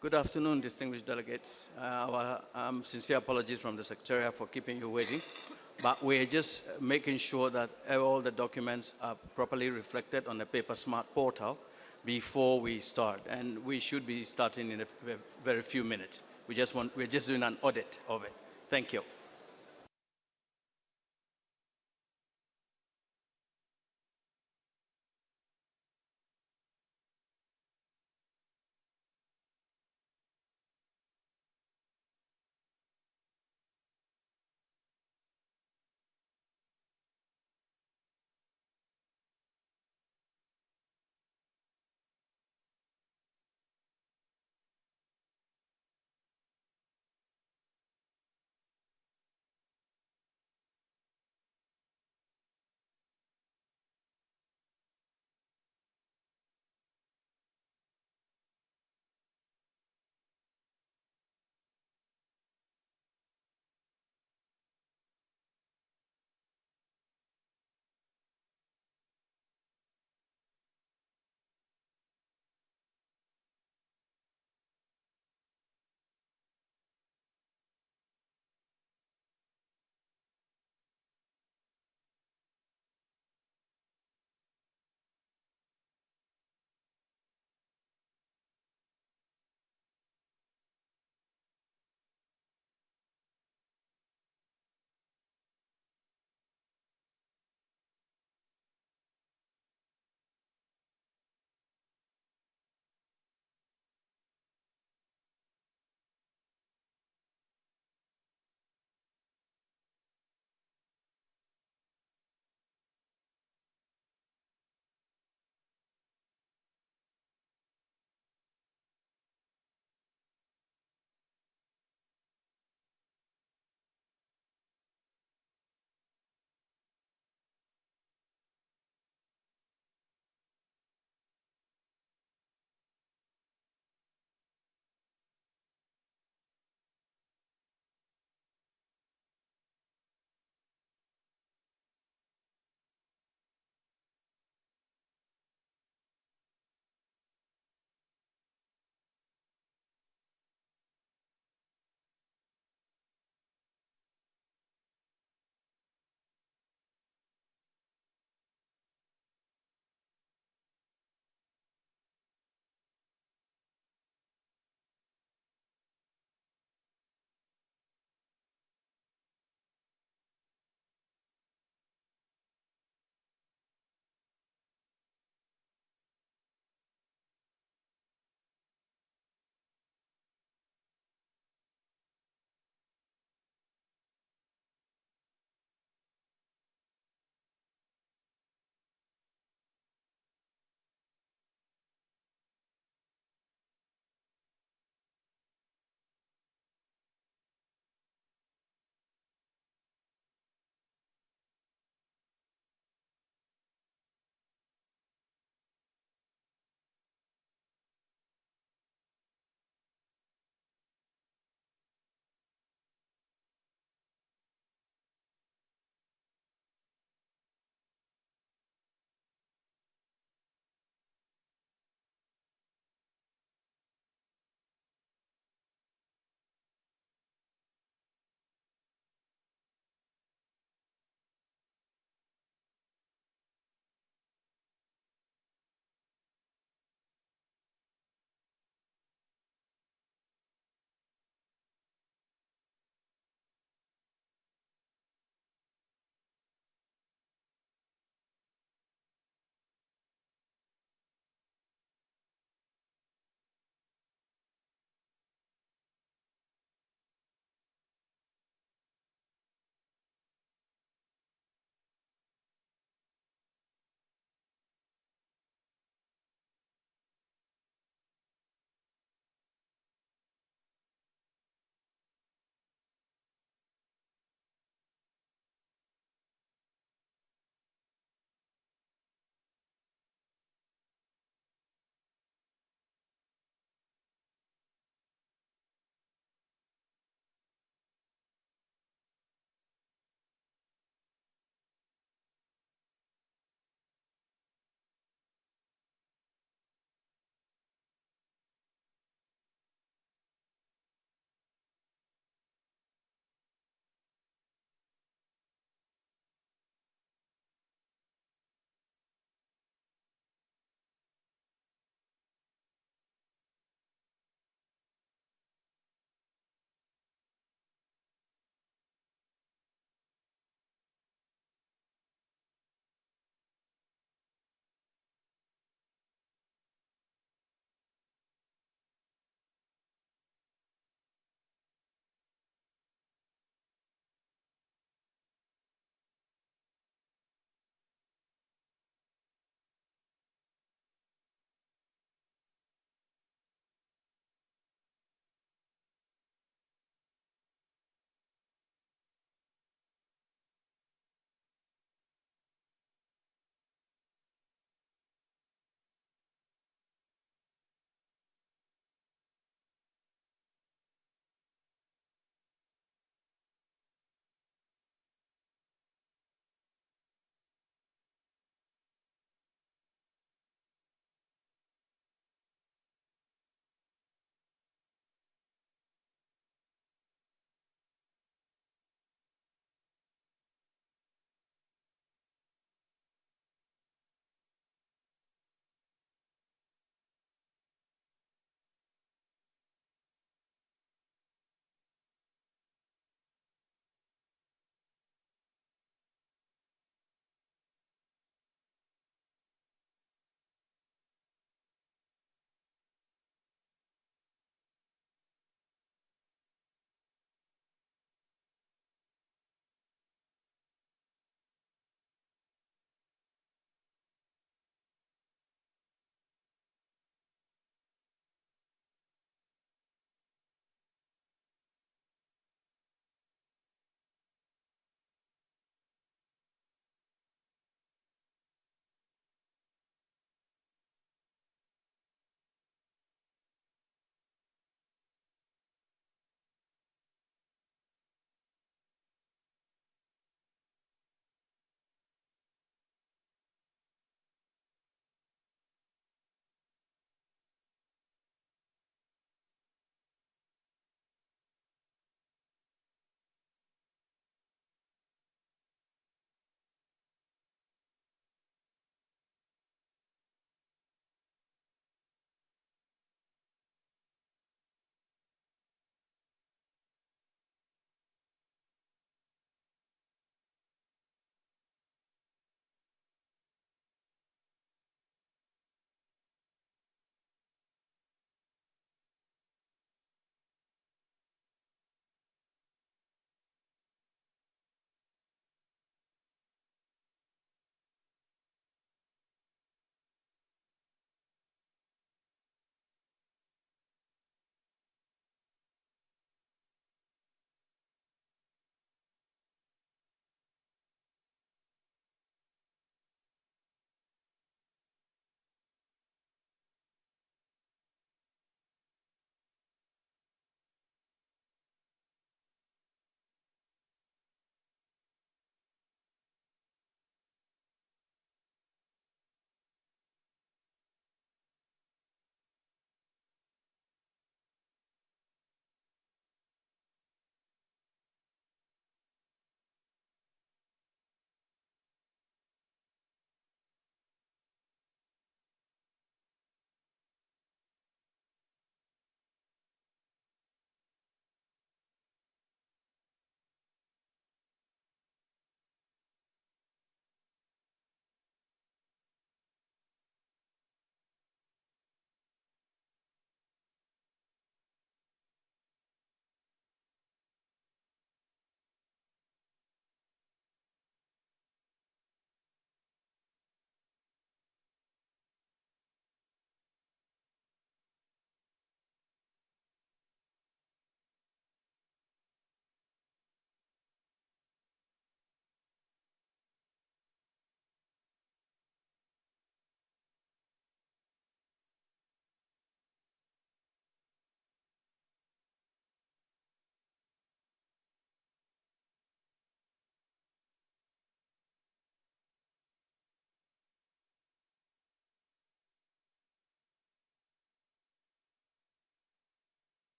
Good afternoon, distinguished delegates. Our sincere apologies from the Secretariat for keeping you waiting, but we're just making sure that all the documents are properly reflected on the PaperSmart portal before we start, and we should be starting in a very few minutes. We're just doing an audit of it. Thank you.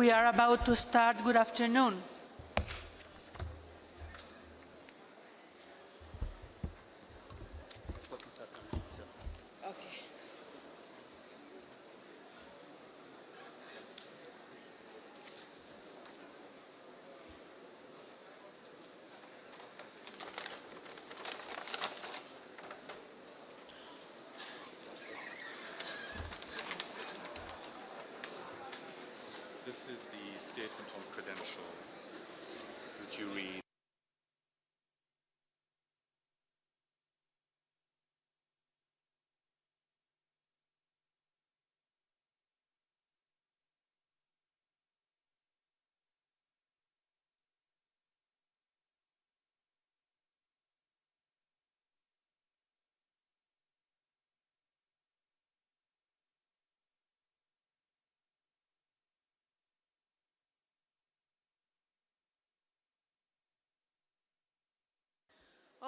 We are about to start. Good afternoon. This is the statement on credentials that you read.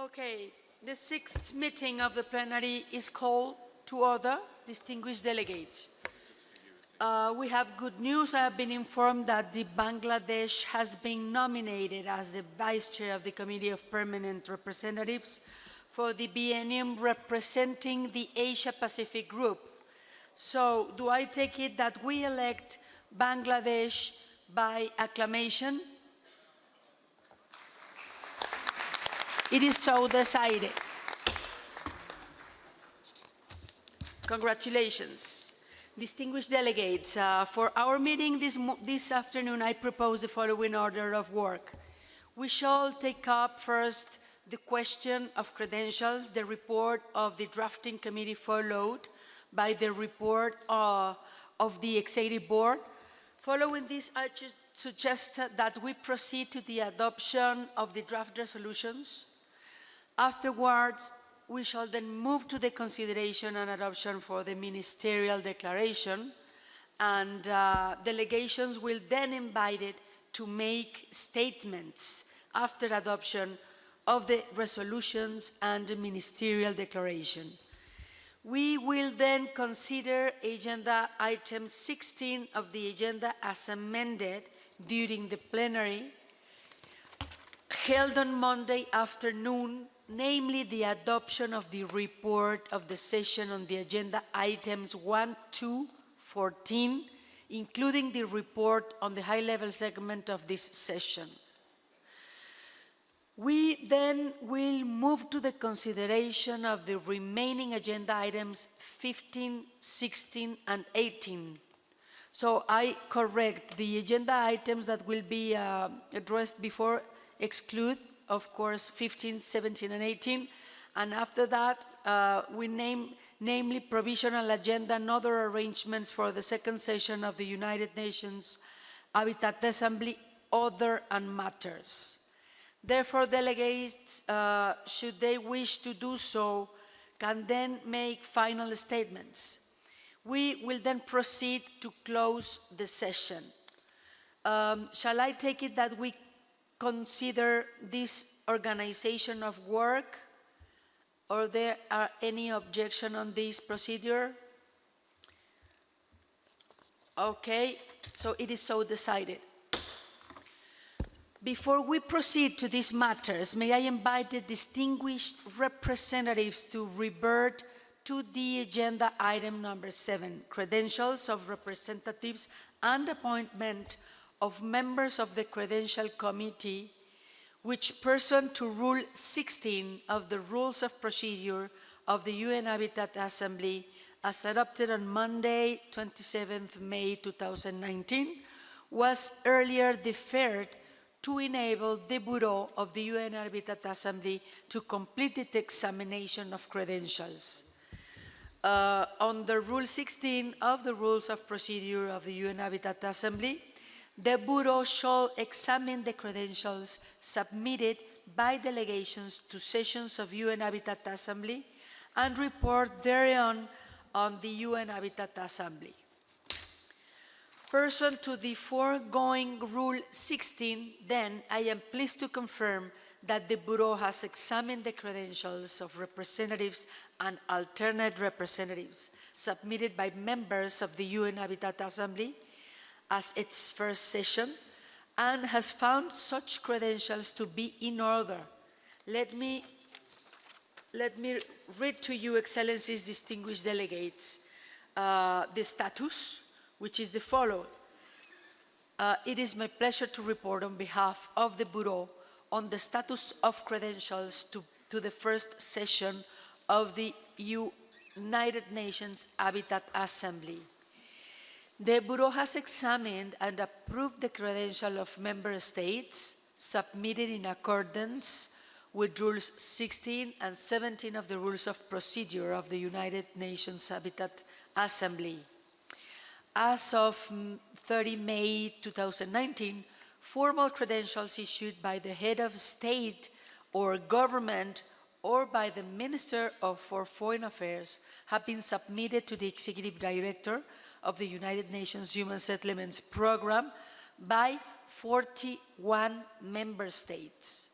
Okay, the sixth meeting of the plenary is called to order. Distinguished delegates. We have good news. I have been informed that Bangladesh has been nominated as the Vice Chair of the Committee of Permanent Representatives for the biennium representing the Asia-Pacific Group. So, do I take it that we elect Bangladesh by acclamation? It is so decided. Congratulations. Distinguished delegates, for our meeting this afternoon, I propose the following order of work. We shall take up first the question of credentials, the report of the drafting committee followed by the report of the executive board. Following this, I suggest that we proceed to the adoption of the draft resolutions. Afterwards, we shall then move to the consideration and adoption for the ministerial declaration, and delegations will then be invited to make statements after adoption of the resolutions and the ministerial declaration. We will then consider agenda item 16 of the agenda as amended during the plenary held on Monday afternoon, namely the adoption of the report of the session on the agenda items 1 to 14, including the report on the high-level segment of this session. We then will move to the consideration of the remaining agenda items 15, 16, and 18. So I correct the agenda items that will be addressed before exclude, of course, 15, 17, and 18. And after that, we namely provisional agenda and other arrangements for the second session of the United Nations Habitat Assembly, other and matters. Therefore, delegates, should they wish to do so, can then make final statements. We will then proceed to close the session. Shall I take it that we consider this organization of work, or there are any objection on this procedure? Okay, so it is so decided. Before we proceed to these matters, may I invite the distinguished representatives to revert to the agenda item number 7, credentials of representatives and appointment of members of the Credential Committee, which pursuant to Rule 16 of the Rules of Procedure of the UN Habitat Assembly, as adopted on Monday, 27th May 2019, was earlier deferred to enable the Bureau of the UN Habitat Assembly to complete its examination of credentials. Under Rule 16 of the Rules of Procedure of the UN Habitat Assembly, the Bureau shall examine the credentials submitted by delegations to sessions of UN Habitat Assembly and report thereon on the UN Habitat Assembly. Pursuant to the foregoing Rule 16, then, I am pleased to confirm that the Bureau has examined the credentials of representatives and alternate representatives submitted by members of the UN Habitat Assembly as its first session and has found such credentials to be in order. Let me read to you, Excellencies, distinguished delegates, the status, which is the following. It is my pleasure to report on behalf of the Bureau on the status of credentials to the first session of the United Nations Habitat Assembly. The Bureau has examined and approved the credential of member states submitted in accordance with Rules 16 and 17 of the Rules of Procedure of the United Nations Habitat Assembly. As of 30 May 2019, formal credentials issued by the head of state or government or by the Minister for Foreign Affairs have been submitted to the Executive Director of the United Nations Human Settlements Program by 41 member states.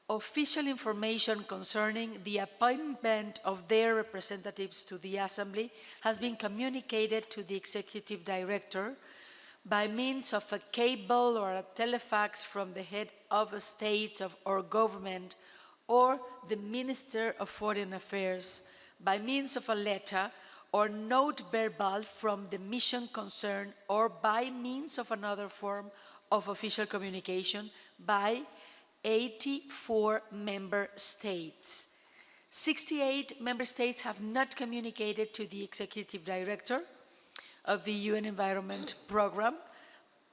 Official information concerning the appointment of their representatives to the Assembly has been communicated to the Executive Director by means of a cable or a telefax from the head of a state or government or the Minister of Foreign Affairs, by means of a letter or note verbal from the mission concerned, or by means of another form of official communication by 84 member states. 68 member states have not communicated to the Executive Director of the UN Environment Programme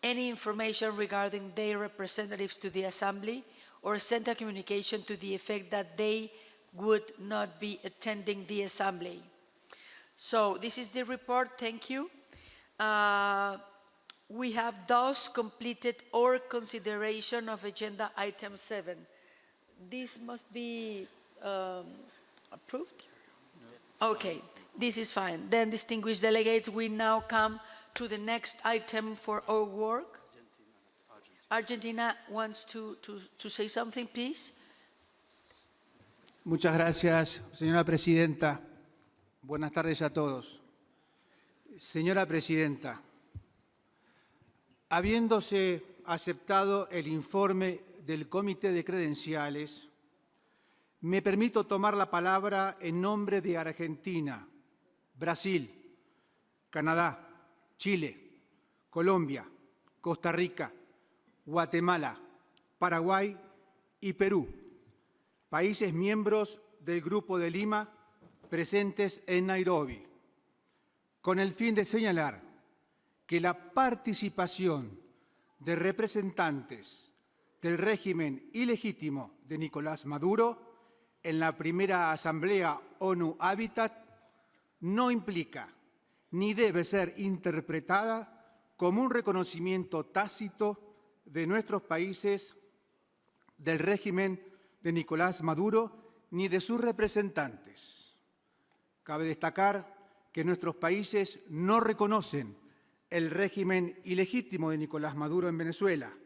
any information regarding their representatives to the Assembly or sent a communication to the effect that they would not be attending the Assembly. So this is the report. Thank you. We have thus completed our consideration of agenda item 7. This must be approved? Okay, this is fine. Then, distinguished delegates, we now come to the next item for our work. Argentina wants to say something, please. Muchas gracias, señora presidenta. Buenas tardes a todos. Señora presidenta, habiéndose aceptado el informe del Comité de Credenciales, me permito tomar la palabra en nombre de Argentina, Brasil, Canadá, Chile, Colombia, Costa Rica, Guatemala, Paraguay y Perú, países miembros del Grupo de Lima presentes en Nairobi, con el fin de señalar que la participación de representantes del régimen ilegítimo de Nicolás Maduro en la primera Asamblea ONU Habitat no implica ni debe ser interpretada como un reconocimiento tácito de nuestros países del régimen de Nicolás Maduro ni de sus representantes. Cabe destacar que nuestros países no reconocen el régimen ilegítimo de Nicolás Maduro en Venezuela,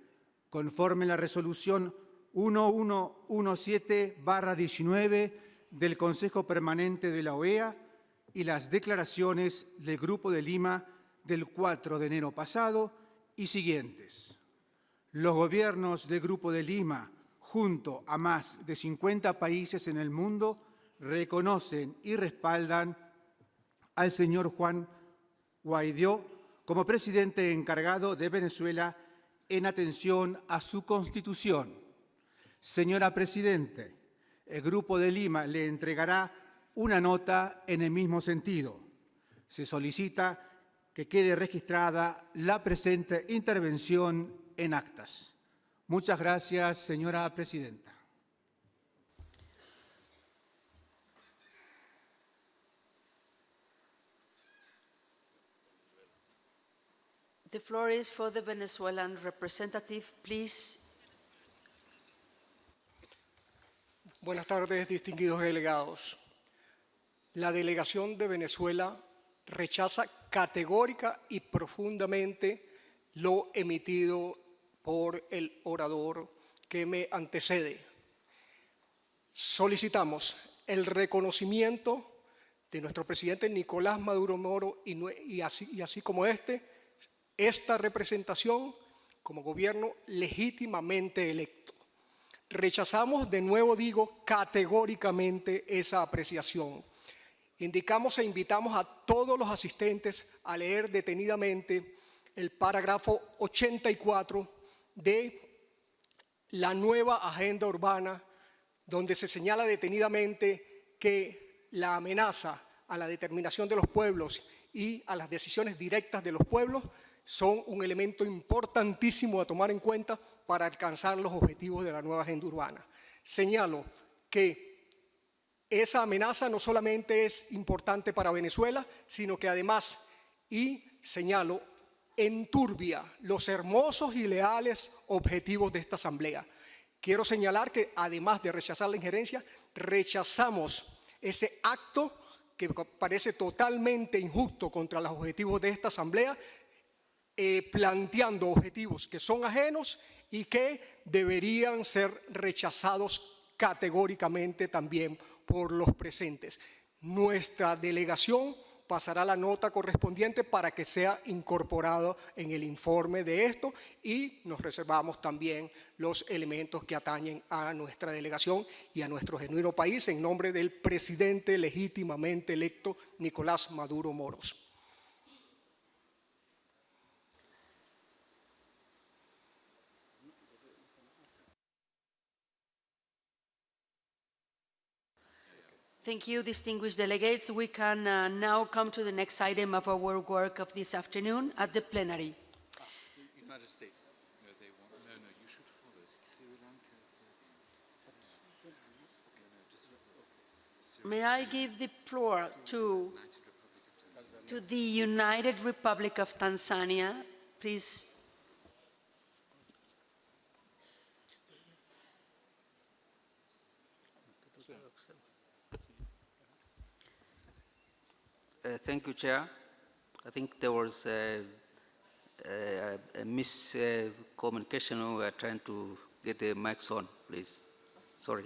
conforme a la resolución 1117/19 del Consejo Permanente de la OEA y las declaraciones del Grupo de Lima del 4 de enero pasado y siguientes. Los gobiernos del Grupo de Lima, junto a más de 50 países en el mundo, reconocen y respaldan al señor Juan Guaidó como presidente encargado de Venezuela en atención a su Constitución. Señora Presidente, el Grupo de Lima le entregará una nota en el mismo sentido. Se solicita que quede registrada la presente intervención en actas. Muchas gracias, señora Presidenta. The floor is for the Venezuelan representative, please. Buenas tardes, distinguidos delegados. La delegación de Venezuela rechaza categórica y profundamente lo emitido por el orador que me antecede. Solicitamos el reconocimiento de nuestro presidente Nicolás Maduro Moro y así como esta representación como gobierno legítimamente electo. Rechazamos, de nuevo digo, categóricamente esa apreciación. Indicamos e invitamos a todos los asistentes a leer detenidamente el párrafo 84 de la nueva agenda urbana, donde se señala detenidamente que la amenaza a la determinación de los pueblos y a las decisiones directas de los pueblos son un elemento importantísimo a tomar en cuenta para alcanzar los objetivos de la nueva agenda urbana. Señalo que esa amenaza no solamente es importante para Venezuela, sino que además, y señalo, enturbia los hermosos y leales objetivos de esta Asamblea. Quiero señalar que además de rechazar la injerencia, rechazamos ese acto que parece totalmente injusto contra los objetivos de esta Asamblea, planteando objetivos que son ajenos y que deberían ser rechazados categóricamente también por los presentes. Nuestra delegación pasará la nota correspondiente para que sea incorporado en el informe de esto, y nos reservamos también los elementos que atañen a nuestra delegación y a nuestro genuino país en nombre del presidente legítimamente electo Nicolás Maduro Moros. Thank you, distinguished delegates. We can now come to the next item of our work of this afternoon at the plenary. United States. No, they want. No, you should follow. Sri Lanka, Serbia. May I give the floor to the United Republic of Tanzania, please? Thank you, Chair. I think there was a miscommunication. We are trying to get the mics on, please. Sorry.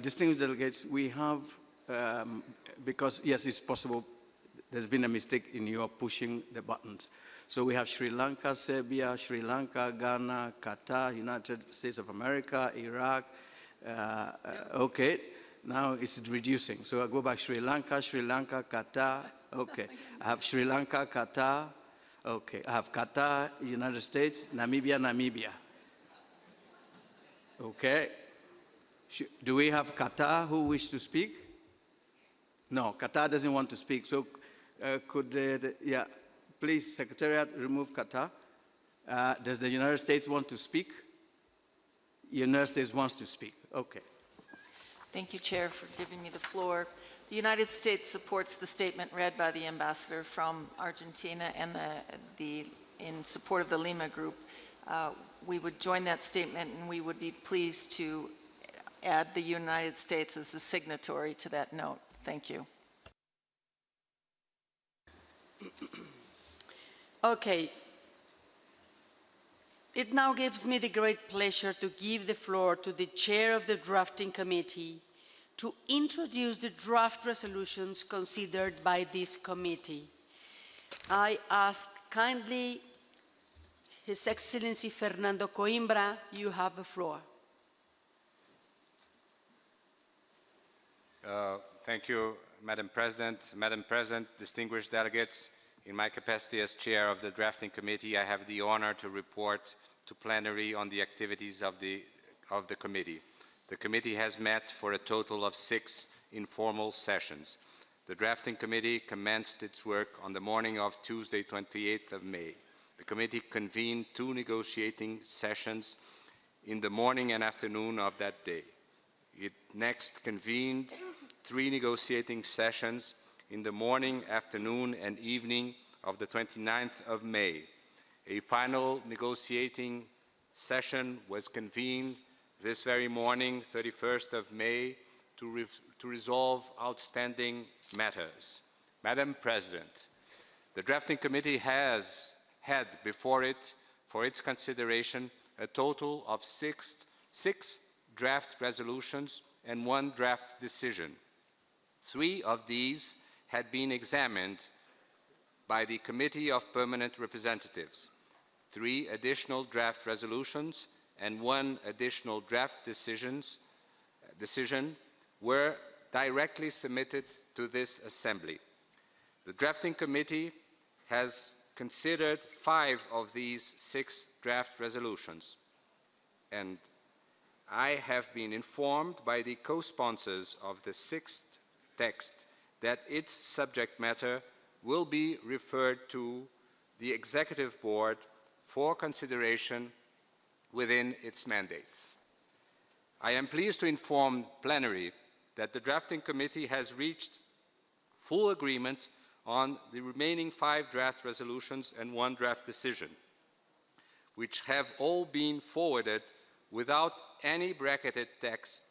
Distinguished delegates, we have, because yes, it's possible, there's been a mistake in your pushing the buttons. So we have Sri Lanka, Serbia, Sri Lanka, Ghana, Qatar, United States of America, Iraq. Okay, now it's reducing. So I go back Sri Lanka, Qatar. Okay, I have Sri Lanka, Qatar. Okay, I have Qatar, United States, Namibia. Okay. Do we have Qatar who wish to speak? No, Qatar doesn't want to speak. So yeah, please, Secretariat, remove Qatar. Does the United States want to speak? United States wants to speak. Okay. Thank you, Chair, for giving me the floor. The United States supports the statement read by the ambassador from Argentina and in support of the Lima Group. We would join that statement, and we would be pleased to add the United States as a signatory to that note. Thank you. Okay. It now gives me the great pleasure to give the floor to the chair of the drafting committee to introduce the draft resolutions considered by this committee. I ask kindly His Excellency Fernando Coimbra, you have the floor. Thank you, Madam President. Madam President, distinguished delegates, in my capacity as chair of the drafting committee, I have the honor to report to plenary on the activities of the committee. The committee has met for a total of 6 informal sessions. The drafting committee commenced its work on the morning of Tuesday, 28th of May. The committee convened 2 negotiating sessions in the morning and afternoon of that day. It next convened 3 negotiating sessions in the morning, afternoon, and evening of the 29th of May. A final negotiating session was convened this very morning, 31st of May, to resolve outstanding matters. Madam President, the drafting committee has had before it, for its consideration, a total of 6 draft resolutions and 1 draft decision. 3 of these had been examined by the Committee of Permanent Representatives. 3 additional draft resolutions and 1 additional draft decision were directly submitted to this Assembly. The drafting committee has considered 5 of these 6 draft resolutions, and I have been informed by the co-sponsors of the 6th text that its subject matter will be referred to the Executive Board for consideration within its mandate. I am pleased to inform plenary that the drafting committee has reached full agreement on the remaining 5 draft resolutions and 1 draft decision, which have all been forwarded without any bracketed text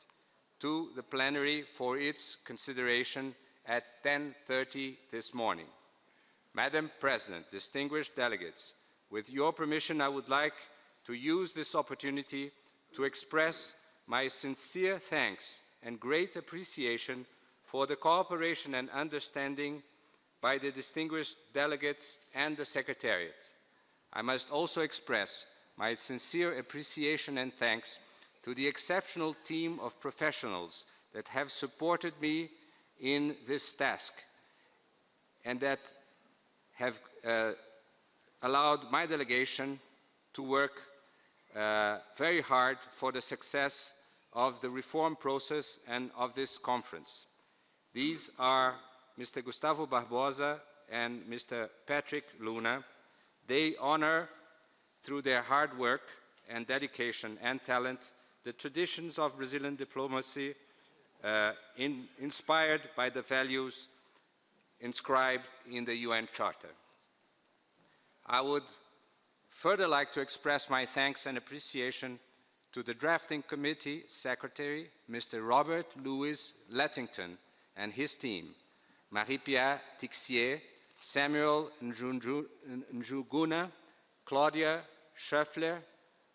to the plenary for its consideration at 10:30 this morning. Madam President, distinguished delegates, with your permission, I would like to use this opportunity to express my sincere thanks and great appreciation for the cooperation and understanding by the distinguished delegates and the Secretariat. I must also express my sincere appreciation and thanks to the exceptional team of professionals that have supported me in this task and that have allowed my delegation to work very hard for the success of the reform process and of this conference. These are Mr. Gustavo Barbosa and Mr. Patrick Luna. They honor, through their hard work and dedication and talent, the traditions of Brazilian diplomacy inspired by the values inscribed in the UN Charter. I would further like to express my thanks and appreciation to the Drafting Committee Secretary, Mr. Robert Louis Lettington, and his team, Marie-Pierre Tixier, Samuel Njuguna, Claudia Schöffler,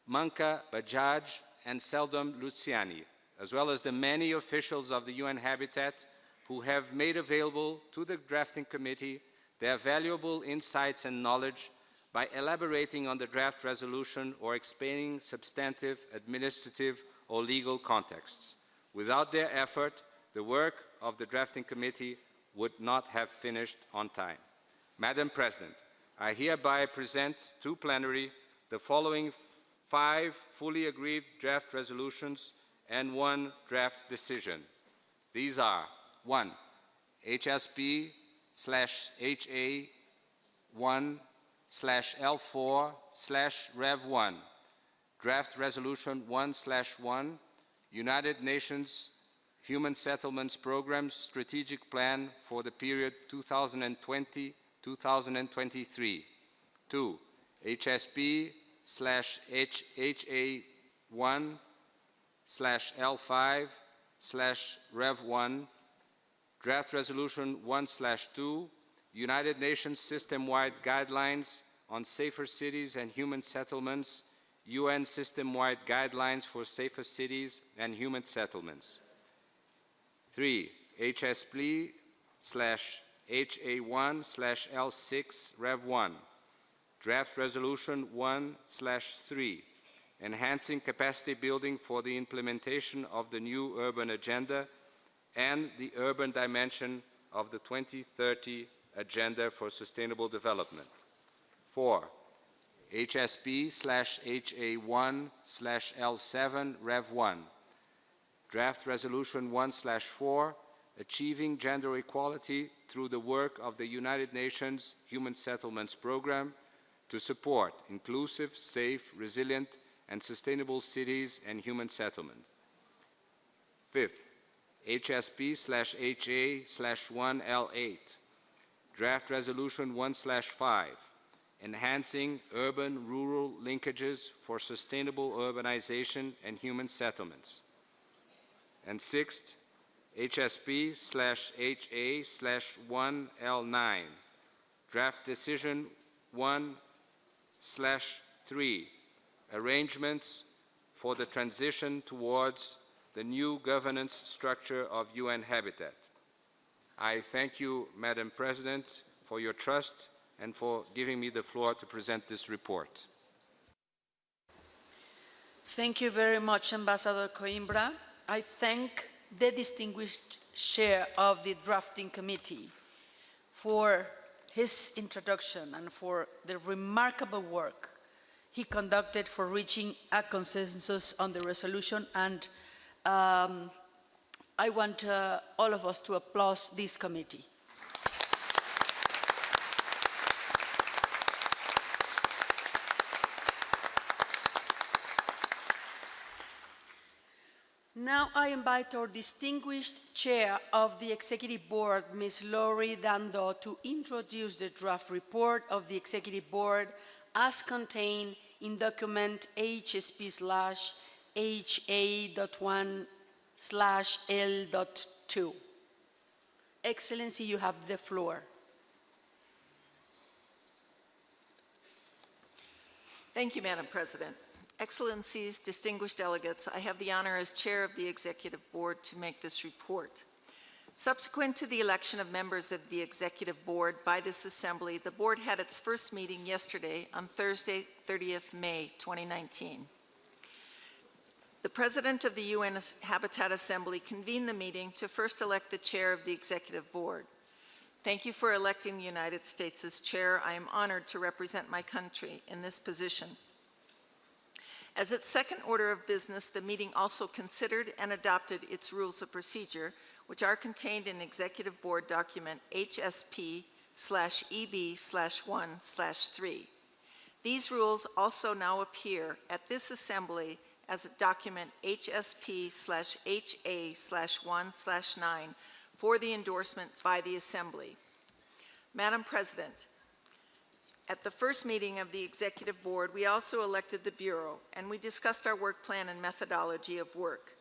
Manka Bajaj, and Seldom Luciani, as well as the many officials of the UN Habitat who have made available to the Drafting Committee their valuable insights and knowledge by elaborating on the draft resolution or explaining substantive, administrative, or legal contexts. Without their effort, the work of the Drafting Committee would not have finished on time. Madam President, I hereby present to plenary the following 5 fully agreed draft resolutions and 1 draft decision. These are 1. HSP/HA1/L4/Rev1, Draft Resolution 1/1, United Nations Human Settlements Program's Strategic Plan for the period 2020-2023. 2. HSP/HA1/L5/Rev1, Draft Resolution 1/2, United Nations System-Wide Guidelines on Safer Cities and Human Settlements, UN System-Wide Guidelines for Safer Cities and Human Settlements. 3. HSP/HA1/L6/Rev1, Draft Resolution 1/3, Enhancing Capacity Building for the Implementation of the New Urban Agenda and the Urban Dimension of the 2030 Agenda for Sustainable Development. 4. HSP/HA1/L7/Rev1, Draft Resolution 1/4, Achieving Gender Equality through the work of the United Nations Human Settlements Program to support inclusive, safe, resilient, and sustainable cities and human settlement. 5th, HSP/HA/1L8, Draft Resolution 1/5, Enhancing Urban-Rural Linkages for Sustainable Urbanization and Human Settlements. And 6th, HSP/HA/1L9, Draft Decision 1/3, Arrangements for the Transition towards the new governance structure of UN Habitat. I thank you, Madam President, for your trust and for giving me the floor to present this report. Thank you very much, Ambassador Coimbra. I thank the distinguished chair of the drafting committee for his introduction and for the remarkable work he conducted for reaching a consensus on the resolution, and I want all of us to applaud this committee. Now I invite our distinguished chair of the Executive Board, Ms. Laurie Dando, to introduce the draft report of the Executive Board as contained in document HSP/HA.1/L.2. Excellency, you have the floor. Thank you, Madam President. Excellencies, distinguished delegates, I have the honor as chair of the Executive Board to make this report. Subsequent to the election of members of the Executive Board by this Assembly, the Board had its first meeting yesterday on Thursday, 30th May 2019. The President of the UN Habitat Assembly convened the meeting to first elect the chair of the Executive Board. Thank you for electing the United States as chair. I am honored to represent my country in this position. As its second order of business, the meeting also considered and adopted its rules of procedure, which are contained in Executive Board document HSP/EB/1/3. These rules also now appear at this Assembly as document HSP/HA/1/9 for the endorsement by the Assembly. Madam President, at the first meeting of the Executive Board, we also elected the Bureau, and we discussed our work plan and methodology of work.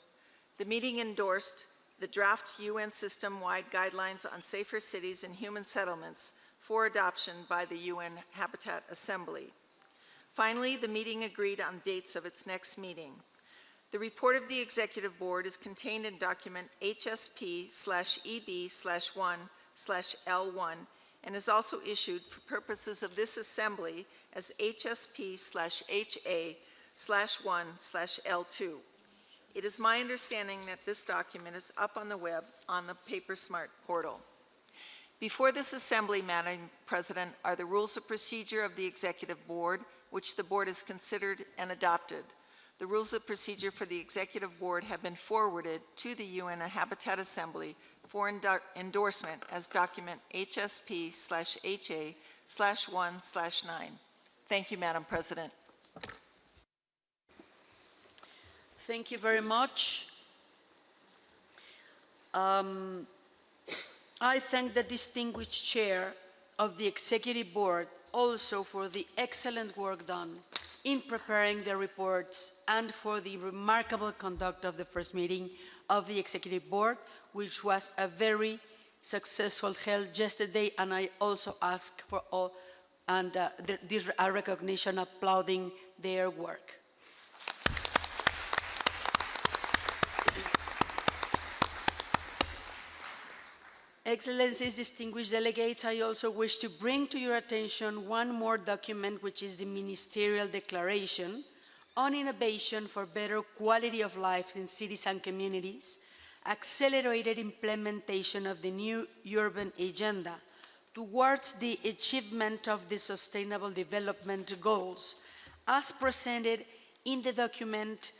The meeting endorsed the draft UN system-wide guidelines on safer cities and human settlements for adoption by the UN Habitat Assembly. Finally, the meeting agreed on dates of its next meeting. The report of the Executive Board is contained in document HSP/EB/1/L1 and is also issued for purposes of this Assembly as HSP/HA/1/L2. It is my understanding that this document is up on the web on the PaperSmart portal. Before this Assembly, Madam President, are the rules of procedure of the Executive Board, which the Board has considered and adopted. The rules of procedure for the Executive Board have been forwarded to the UN Habitat Assembly for endorsement as document HSP/HA/1/9. Thank you, Madam President. Thank you very much. I thank the distinguished chair of the Executive Board also for the excellent work done in preparing the reports and for the remarkable conduct of the first meeting of the Executive Board, which was a very successful held yesterday, and I also ask for all and this a recognition applauding their work. Excellencies, distinguished delegates, I also wish to bring to your attention one more document, which is the Ministerial Declaration on Innovation for Better Quality of Life in Cities and Communities, accelerated implementation of the new urban agenda towards the achievement of the Sustainable Development Goals, as presented in the document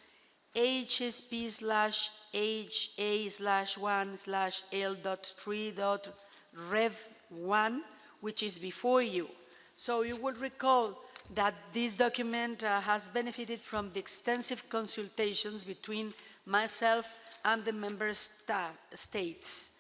HSP/HA/1/L.3.Rev1, which is before you. So you will recall that this document has benefited from the extensive consultations between myself and the member states.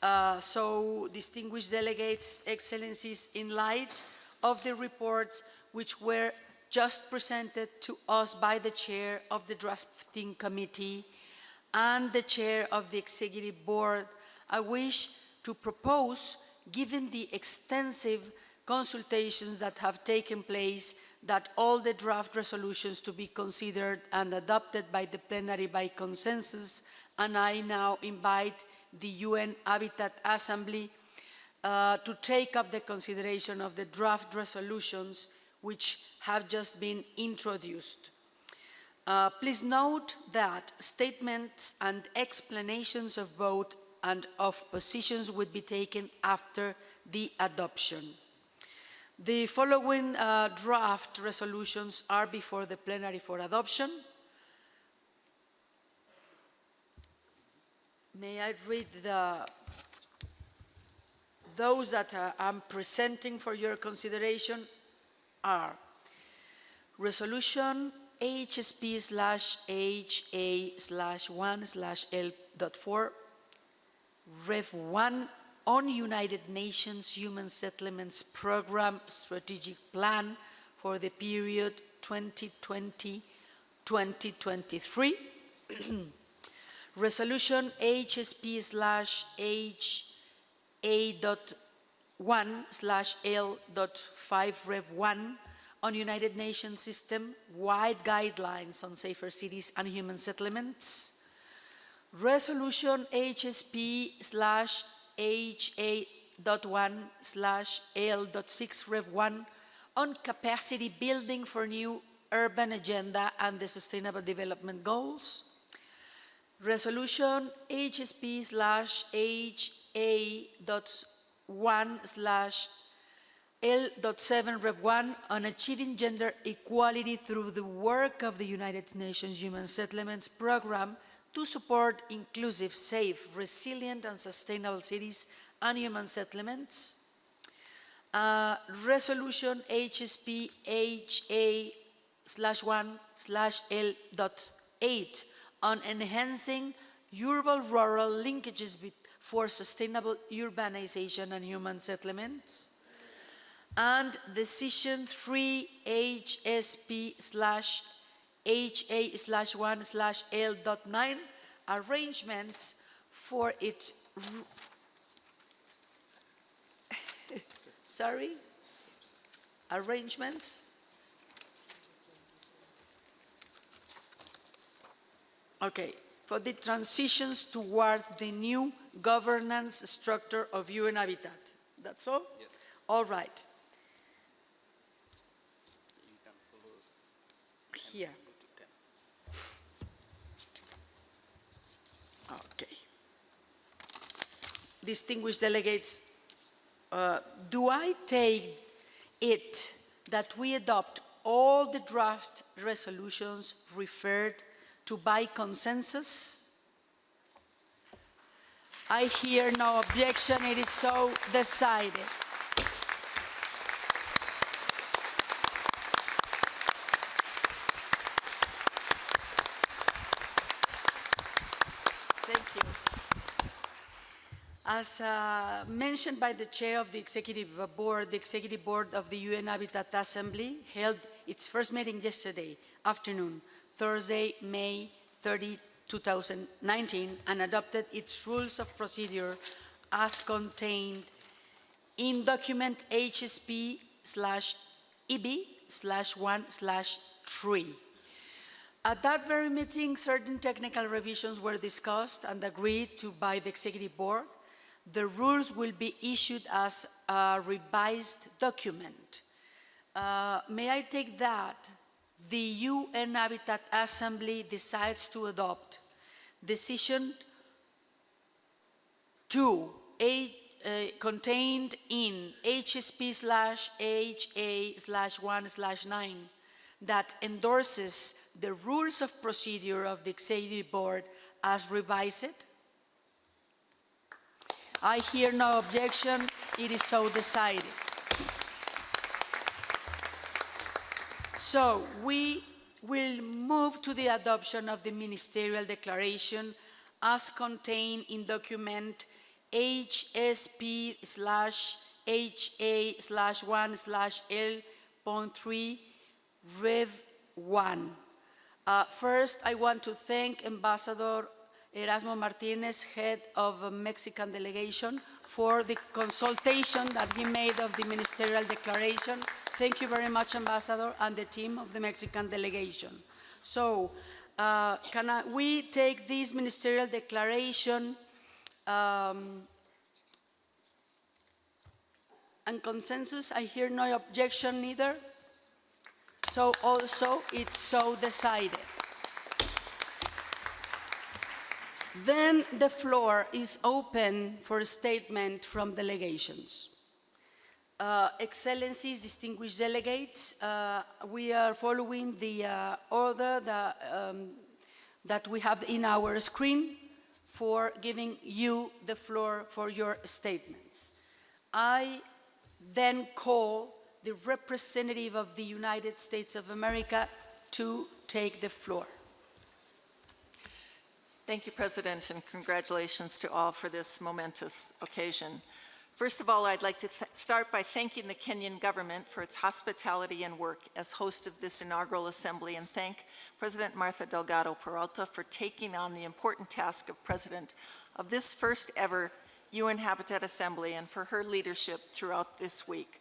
So distinguished delegates, excellencies, in light of the reports which were just presented to us by the chair of the drafting committee and the chair of the Executive Board, I wish to propose, given the extensive consultations that have taken place, that all the draft resolutions to be considered and adopted by the plenary by consensus, and I now invite the UN Habitat Assembly to take up the consideration of the draft resolutions which have just been introduced. Please note that statements and explanations of vote and of positions would be taken after the adoption. The following draft resolutions are before the plenary for adoption. May I read those that I'm presenting for your consideration are Resolution HSP/HA/1/L.4, Rev 1 on United Nations Human Settlements Program Strategic Plan for the period 2020-2023. Resolution HSP/HA.1/L.5 Rev 1 on United Nations System-wide Guidelines on Safer Cities and Human Settlements. Resolution HSP/HA.1/L.6 Rev 1 on capacity building for new urban agenda and the Sustainable Development Goals. Resolution HSP/HA.1/L.7 Rev 1 on achieving gender equality through the work of the United Nations Human Settlements Program to support inclusive, safe, resilient, and sustainable cities and human settlements. Resolution HSP/HA/1/L.8 on enhancing urban-rural linkages for sustainable urbanization and human settlements. And Decision 3 HSP/HA/1/L.9 arrangements for its arrangements. Okay, for the transitions towards the new governance structure of UN Habitat. That's all? Yes. All right. Here. Okay. Distinguished delegates, do I take it that we adopt all the draft resolutions referred to by consensus? I hear no objection. It is so decided. Thank you. As mentioned by the chair of the Executive Board of the UN Habitat Assembly held its first meeting yesterday afternoon, Thursday, May 30, 2019, and adopted its rules of procedure as contained in document HSP/EB/1/3. At that very meeting, certain technical revisions were discussed and agreed to by the Executive Board. The rules will be issued as a revised document. May I take that the UN Habitat Assembly decides to adopt Decision 2, contained in HSP/HA/1/9 that endorses the rules of procedure of the Executive Board as revised? I hear no objection. It is so decided. So we will move to the adoption of the ministerial declaration as contained in document HSP/HA/1/L.3 Rev 1. First, I want to thank Ambassador Erasmo Martinez, head of a Mexican delegation, for the consultation that he made of the ministerial declaration. Thank you very much, Ambassador, and the team of the Mexican delegation. So, we take this ministerial declaration and consensus? I hear no objection either. So also it's so decided. Then the floor is open for a statement from delegations. Excellencies, distinguished delegates, we are following the order that we have in our screen for giving you the floor for your statements. I then call the representative of the United States of America to take the floor. Thank you, President, and congratulations to all for this momentous occasion. First of all, I'd like to start by thanking the Kenyan government for its hospitality and work as host of this inaugural assembly, and thank President Martha Delgado Peralta for taking on the important task of president of this first ever UN Habitat Assembly and for her leadership throughout this week.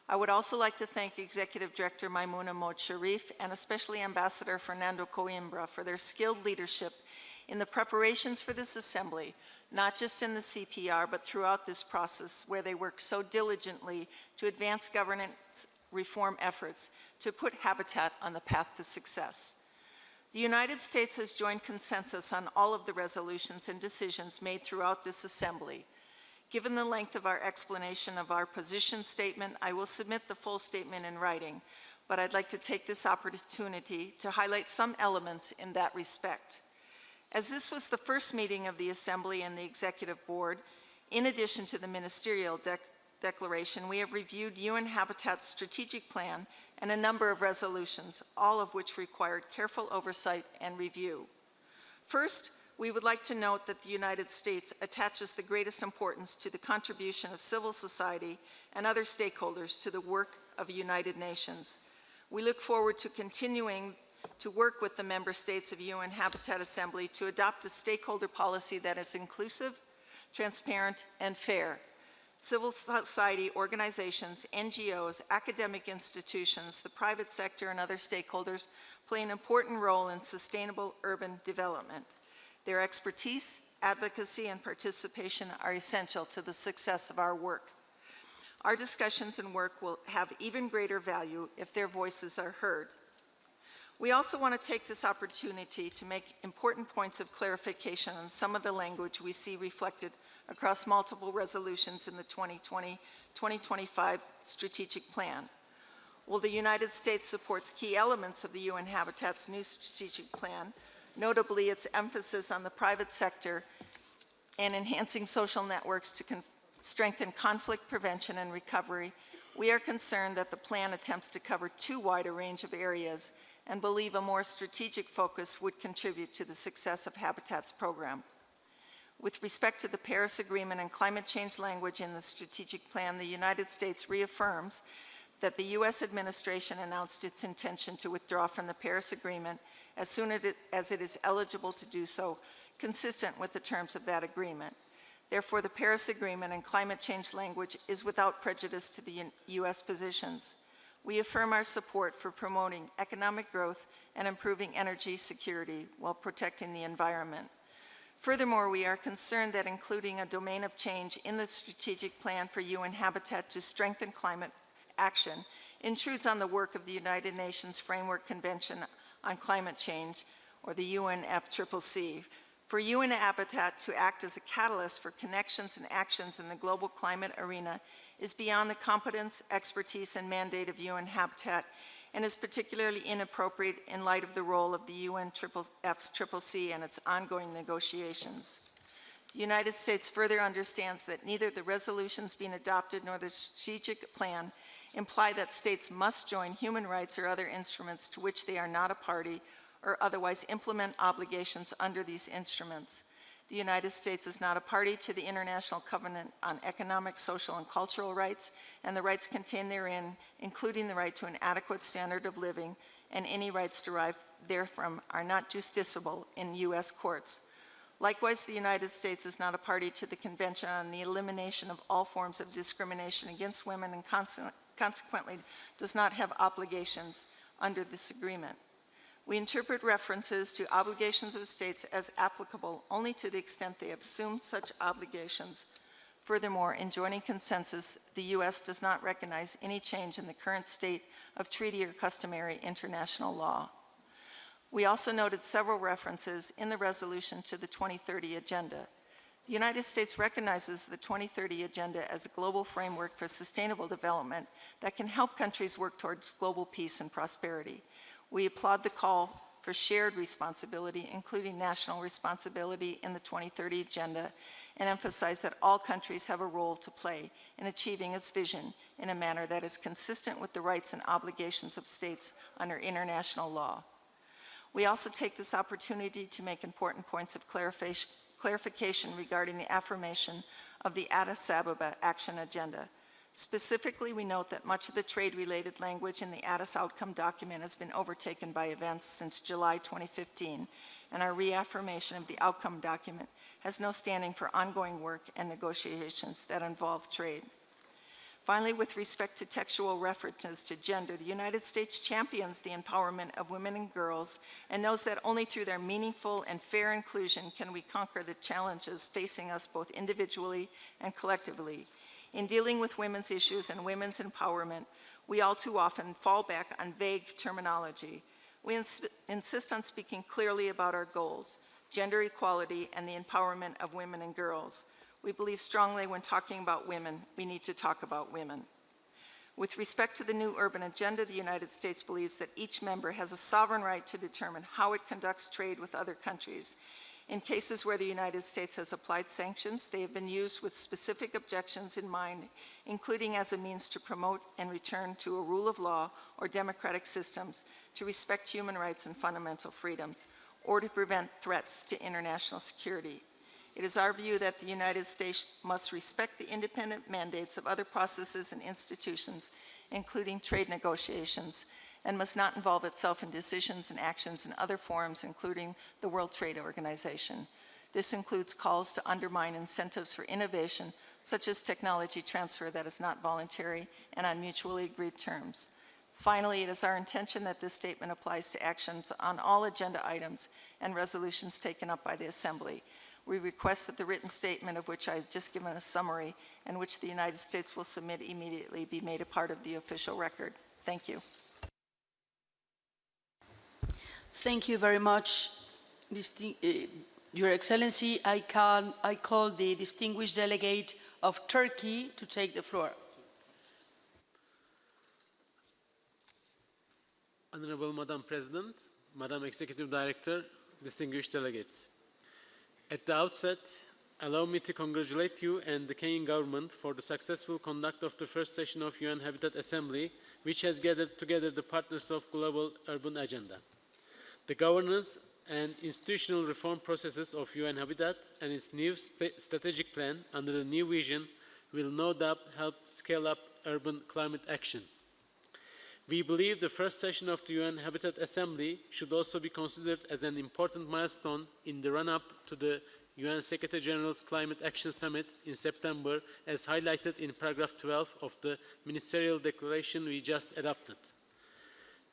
I would also like to thank Executive Director Maimouna Mohd Sharif and especially Ambassador Fernando Coimbra for their skilled leadership in the preparations for this assembly, not just in the CPR, but throughout this process where they work so diligently to advance governance reform efforts to put Habitat on the path to success. The United States has joined consensus on all of the resolutions and decisions made throughout this assembly. Given the length of our explanation of our position statement, I will submit the full statement in writing, but I'd like to take this opportunity to highlight some elements in that respect. As this was the first meeting of the Assembly and the Executive Board, in addition to the ministerial declaration, we have reviewed UN Habitat's strategic plan and a number of resolutions, all of which required careful oversight and review. First, we would like to note that the United States attaches the greatest importance to the contribution of civil society and other stakeholders to the work of the United Nations. We look forward to continuing to work with the member states of UN Habitat Assembly to adopt a stakeholder policy that is inclusive, transparent, and fair. Civil society organizations, NGOs, academic institutions, the private sector, and other stakeholders play an important role in sustainable urban development. Their expertise, advocacy, and participation are essential to the success of our work. Our discussions and work will have even greater value if their voices are heard. We also want to take this opportunity to make important points of clarification on some of the language we see reflected across multiple resolutions in the 2020-2025 strategic plan. While the United States supports key elements of the UN Habitat's new strategic plan, notably its emphasis on the private sector and enhancing social networks to strengthen conflict prevention and recovery, we are concerned that the plan attempts to cover too wide a range of areas and believe a more strategic focus would contribute to the success of Habitat's program. With respect to the Paris Agreement and climate change language in the strategic plan, the United States reaffirms that the U.S. administration announced its intention to withdraw from the Paris Agreement as soon as it is eligible to do so, consistent with the terms of that agreement. Therefore, the Paris Agreement and climate change language is without prejudice to the U.S. positions. We affirm our support for promoting economic growth and improving energy security while protecting the environment. Furthermore, we are concerned that including a domain of change in the strategic plan for UN Habitat to strengthen climate action intrudes on the work of the United Nations Framework Convention on Climate Change, or the UNFCCC. For UN Habitat to act as a catalyst for connections and actions in the global climate arena is beyond the competence, expertise, and mandate of UN Habitat, and is particularly inappropriate in light of the role of the UNFCCC and its ongoing negotiations. The United States further understands that neither the resolutions being adopted nor the strategic plan imply that states must join human rights or other instruments to which they are not a party or otherwise implement obligations under these instruments. The United States is not a party to the International Covenant on Economic, Social, and Cultural Rights, and the rights contained therein, including the right to an adequate standard of living, and any rights derived therefrom are not justiciable in U.S. courts. Likewise, the United States is not a party to the Convention on the Elimination of All Forms of Discrimination Against Women and consequently does not have obligations under this agreement. We interpret references to obligations of states as applicable only to the extent they have assumed such obligations. Furthermore, in joining consensus, the U.S. does not recognize any change in the current state of treaty or customary international law. We also noted several references in the resolution to the 2030 Agenda. The United States recognizes the 2030 Agenda as a global framework for sustainable development that can help countries work towards global peace and prosperity. We applaud the call for shared responsibility, including national responsibility in the 2030 Agenda, and emphasize that all countries have a role to play in achieving its vision in a manner that is consistent with the rights and obligations of states under international law. We also take this opportunity to make important points of clarification regarding the affirmation of the Addis Ababa Action Agenda. Specifically, we note that much of the trade-related language in the Addis Outcome document has been overtaken by events since July 2015, and our reaffirmation of the outcome document has no standing for ongoing work and negotiations that involve trade. Finally, with respect to textual references to gender, the United States champions the empowerment of women and girls and knows that only through their meaningful and fair inclusion can we conquer the challenges facing us both individually and collectively. In dealing with women's issues and women's empowerment, we all too often fall back on vague terminology. We insist on speaking clearly about our goals, gender equality and the empowerment of women and girls. We believe strongly when talking about women, we need to talk about women. With respect to the new urban agenda, the United States believes that each member has a sovereign right to determine how it conducts trade with other countries. In cases where the United States has applied sanctions, they have been used with specific objections in mind, including as a means to promote and return to a rule of law or democratic systems, to respect human rights and fundamental freedoms, or to prevent threats to international security. It is our view that the United States must respect the independent mandates of other processes and institutions, including trade negotiations, and must not involve itself in decisions and actions in other forums, including the World Trade Organization. This includes calls to undermine incentives for innovation, such as technology transfer that is not voluntary and on mutually agreed terms. Finally, it is our intention that this statement applies to actions on all agenda items and resolutions taken up by the Assembly. We request that the written statement, of which I have just given a summary, and which the United States will submit immediately, be made a part of the official record. Thank you. Thank you very much, Your Excellency. I call the distinguished delegate of Turkey to take the floor. Honorable Madam President, Madam Executive Director, distinguished delegates. At the outset, allow me to congratulate you and the Kenyan government for the successful conduct of the first session of UN Habitat Assembly, which has gathered together the partners of Global Urban Agenda. The governance and institutional reform processes of UN Habitat and its new strategic plan under the new vision will no doubt help scale up urban climate action. We believe the first session of the UN Habitat Assembly should also be considered as an important milestone in the run-up to the UN Secretary-General's Climate Action Summit in September, as highlighted in paragraph 12 of the ministerial declaration we just adopted.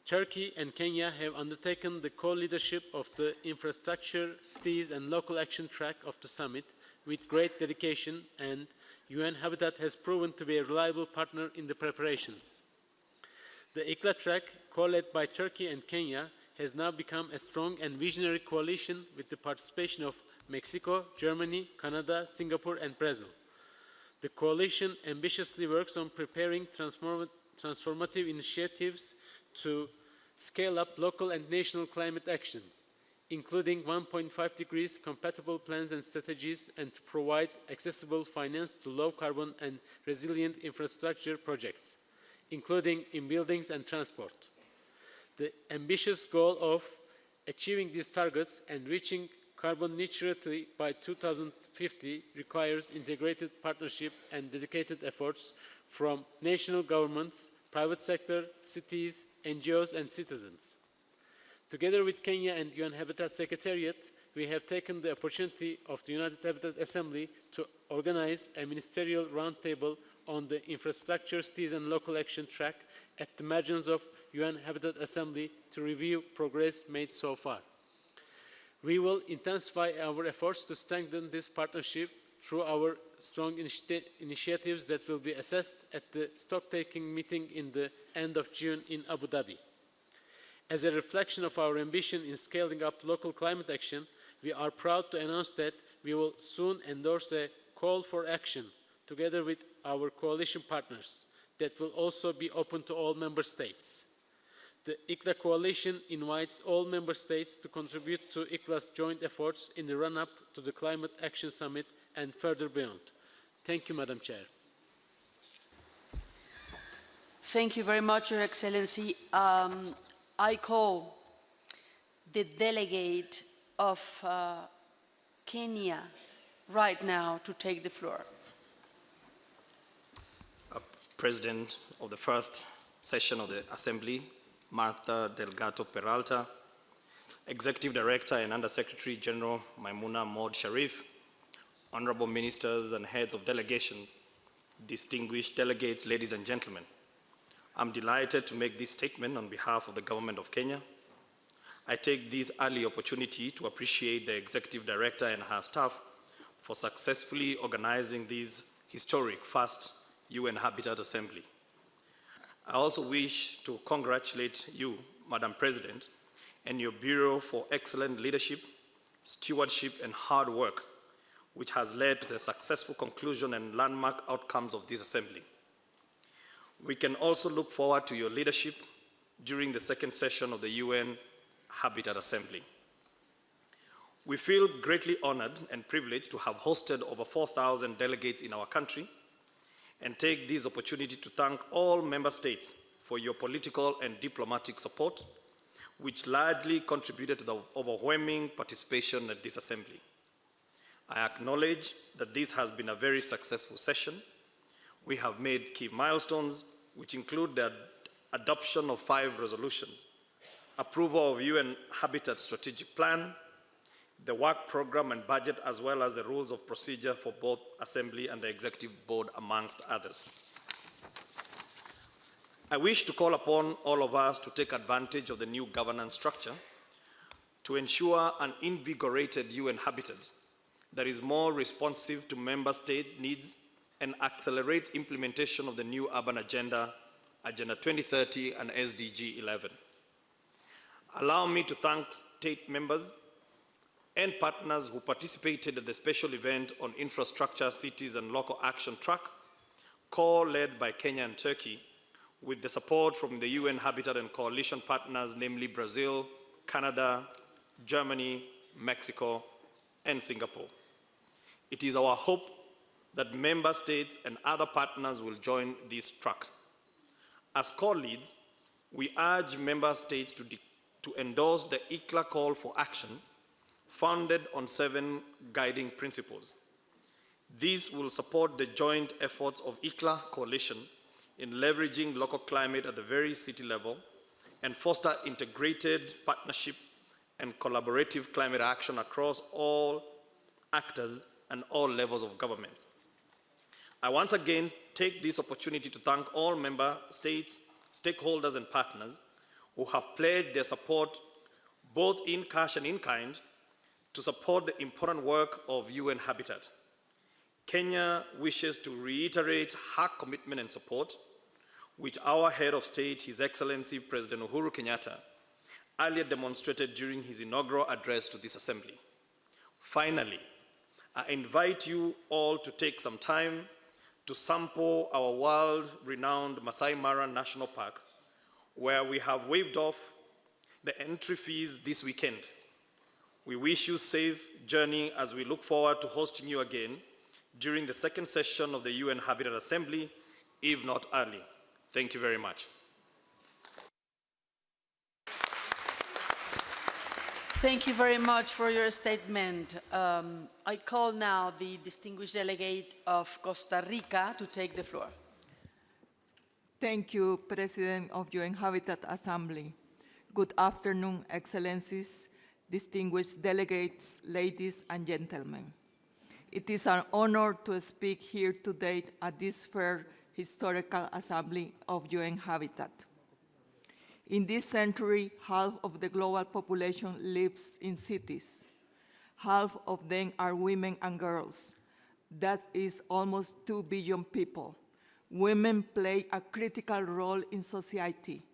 Turkey and Kenya have undertaken the co-leadership of the infrastructure, cities and local action track of the summit with great dedication, and UN Habitat has proven to be a reliable partner in the preparations. The ICLA track, co-led by Turkey and Kenya, has now become a strong and visionary coalition with the participation of Mexico, Germany, Canada, Singapore and Brazil. The coalition ambitiously works on preparing transformative initiatives to scale up local and national climate action, including 1.5 degrees compatible plans and strategies, and to provide accessible finance to low-carbon and resilient infrastructure projects, including in buildings and transport. The ambitious goal of achieving these targets and reaching carbon neutrality by 2050 requires integrated partnership and dedicated efforts from national governments, private sector, cities, NGOs, and citizens. Together with Kenya and UN Habitat Secretariat, we have taken the opportunity of the United Habitat Assembly to organize a ministerial roundtable on the infrastructure, cities and local action track at the margins of UN Habitat Assembly to review progress made so far. We will intensify our efforts to strengthen this partnership through our strong initiatives that will be assessed at the stock-taking meeting in the end of June in Abu Dhabi. As a reflection of our ambition in scaling up local climate action, we are proud to announce that we will soon endorse a call for action together with our coalition partners that will also be open to all member states. The ICLA coalition invites all member states to contribute to ICLA's joint efforts in the run-up to the Climate Action Summit and further beyond. Thank you, Madam Chair. Thank you very much, Your Excellency. I call the delegate of Kenya right now to take the floor. President of the first session of the Assembly, Martha Delgado Peralta, Executive Director and Under-Secretary General Maimuna Maud Sharif, Honorable Ministers and Heads of Delegations, distinguished delegates, ladies and gentlemen. I'm delighted to make this statement on behalf of the Government of Kenya. I take this early opportunity to appreciate the Executive Director and her staff for successfully organizing this historic first UN Habitat Assembly. I also wish to congratulate you, Madam President, and your Bureau for excellent leadership, stewardship, and hard work, which has led to the successful conclusion and landmark outcomes of this Assembly. We can also look forward to your leadership during the second session of the UN Habitat Assembly. We feel greatly honored and privileged to have hosted over 4,000 delegates in our country and take this opportunity to thank all member states for your political and diplomatic support, which largely contributed to the overwhelming participation at this Assembly. I acknowledge that this has been a very successful session. We have made key milestones, which include the adoption of 5 resolutions, approval of UN Habitat Strategic Plan, the work program and budget, as well as the rules of procedure for both Assembly and the Executive Board, amongst others. I wish to call upon all of us to take advantage of the new governance structure to ensure an invigorated UN Habitat that is more responsive to member state needs and accelerate implementation of the new urban agenda, Agenda 2030 and SDG 11. Allow me to thank state members and partners who participated at the special event on infrastructure, cities, and local action track, co-led by Kenya and Turkey, with the support from the UN Habitat and coalition partners, namely Brazil, Canada, Germany, Mexico, and Singapore. It is our hope that member states and other partners will join this track. As co-leads, we urge member states to endorse the ICLA call for action, founded on 7 guiding principles. These will support the joint efforts of ICLA coalition in leveraging local climate at the very city level and foster integrated partnership and collaborative climate action across all actors and all levels of government. I once again take this opportunity to thank all member states, stakeholders, and partners who have pledged their support, both in cash and in kind, to support the important work of UN Habitat. Kenya wishes to reiterate her commitment and support, which our head of state, His Excellency President Uhuru Kenyatta, earlier demonstrated during his inaugural address to this Assembly. Finally, I invite you all to take some time to sample our world-renowned Masai Mara National Park, where we have waived off the entry fees this weekend. We wish you a safe journey as we look forward to hosting you again during the second session of the UN Habitat Assembly, if not early. Thank you very much. Thank you very much for your statement. I call now the distinguished delegate of Costa Rica to take the floor. Thank you, President of UN Habitat Assembly. Good afternoon, Excellencies, distinguished delegates, ladies and gentlemen. It is an honor to speak here today at this fair historical assembly of UN Habitat. In this century, half of the global population lives in cities. Half of them are women and girls. That is almost 2 billion people. Women play a critical role in society.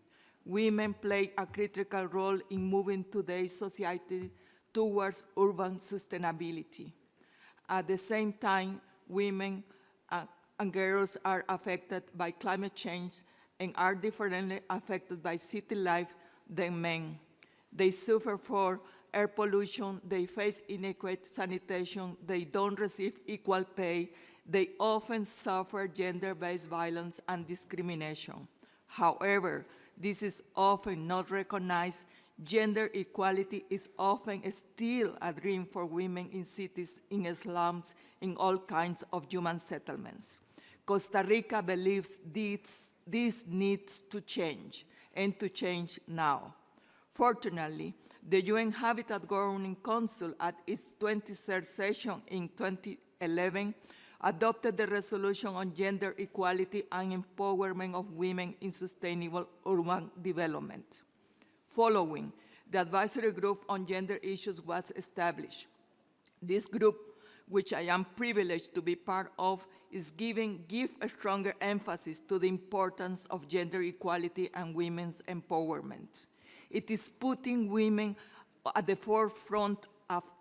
Women play a critical role in moving today's society towards urban sustainability. At the same time, women and girls are affected by climate change and are differently affected by city life than men. They suffer for air pollution, they face inadequate sanitation, they don't receive equal pay, they often suffer gender-based violence and discrimination. However, this is often not recognized. Gender equality is often still a dream for women in cities, in slums, in all kinds of human settlements. Costa Rica believes this needs to change, and to change now. Fortunately, the UN Habitat Governing Council at its 23rd session in 2011 adopted the resolution on gender equality and empowerment of women in sustainable urban development. Following, the advisory group on gender issues was established. This group, which I am privileged to be part of, is give a stronger emphasis to the importance of gender equality and women's empowerment. It is putting women at the forefront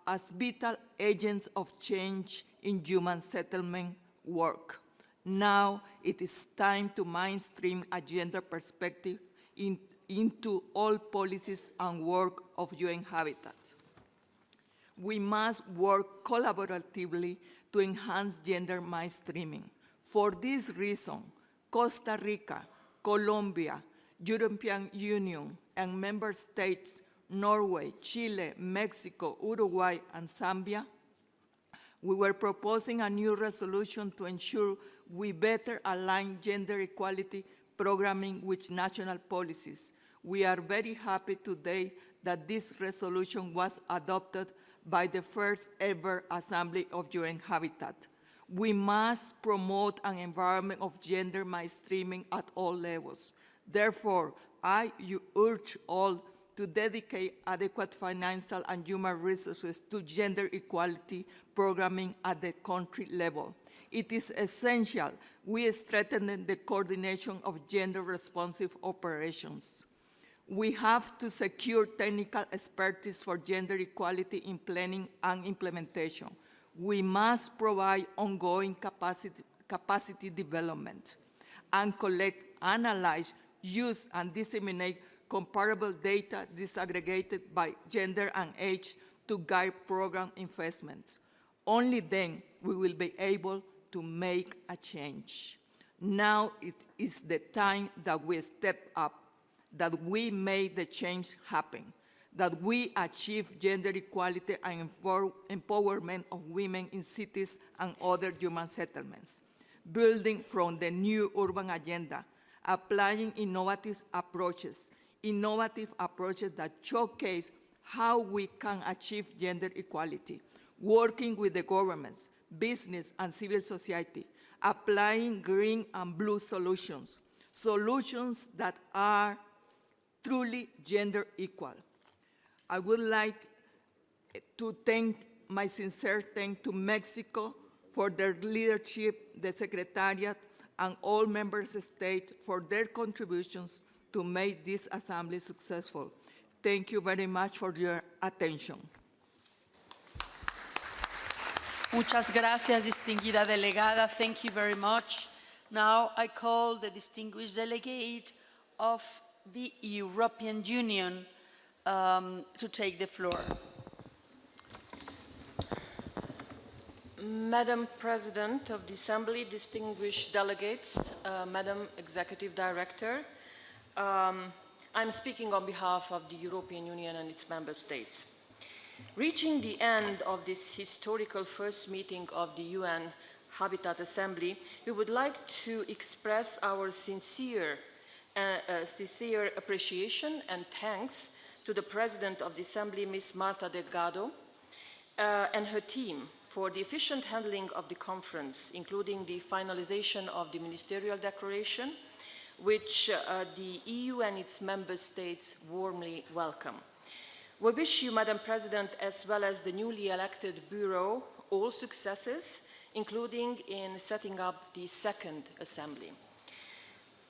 as vital agents of change in human settlement work. Now it is time to mainstream a gender perspective into all policies and work of UN Habitat. We must work collaboratively to enhance gender mainstreaming. For this reason, Costa Rica, Colombia, European Union, and member states, Norway, Chile, Mexico, Uruguay, and Zambia, we were proposing a new resolution to ensure we better align gender equality programming with national policies. We are very happy today that this resolution was adopted by the first ever Assembly of UN Habitat. We must promote an environment of gender mainstreaming at all levels. Therefore, I urge all to dedicate adequate financial and human resources to gender equality programming at the country level. It is essential we strengthen the coordination of gender-responsive operations. We have to secure technical expertise for gender equality in planning and implementation. We must provide ongoing capacity development and collect, analyze, use, and disseminate comparable data disaggregated by gender and age to guide program investments. Only then we will be able to make a change. Now it is the time that we step up, that we make the change happen, that we achieve gender equality and empowerment of women in cities and other human settlements, building from the new urban agenda, applying innovative approaches that showcase how we can achieve gender equality, working with the governments, business, and civil society, applying green and blue solutions, solutions that are truly gender equal. I would like to thank my sincere thanks to Mexico for their leadership, the Secretariat, and all member states for their contributions to make this assembly successful. Thank you very much for your attention. Muchas gracias, distinguida delegada. Thank you very much. Now I call the distinguished delegate of the European Union to take the floor. Madam President of the Assembly, distinguished delegates, Madam Executive Director, I'm speaking on behalf of the European Union and its member states. Reaching the end of this historical first meeting of the UN Habitat Assembly, we would like to express our sincere sincere appreciation and thanks to the President of the Assembly, Ms. Marta Delgado, and her team for the efficient handling of the conference, including the finalization of the ministerial declaration, which the EU and its member states warmly welcome. We wish you, Madam President, as well as the newly elected Bureau, all successes, including in setting up the second assembly.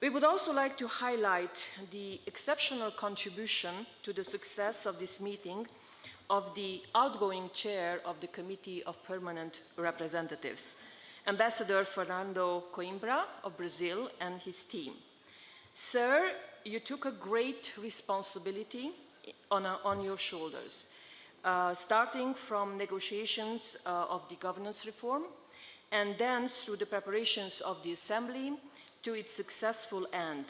We would also like to highlight the exceptional contribution to the success of this meeting of the outgoing chair of the Committee of Permanent Representatives, Ambassador Fernando Coimbra of Brazil and his team. Sir, you took a great responsibility on your shoulders, starting from negotiations of the governance reform, and then through the preparations of the Assembly to its successful end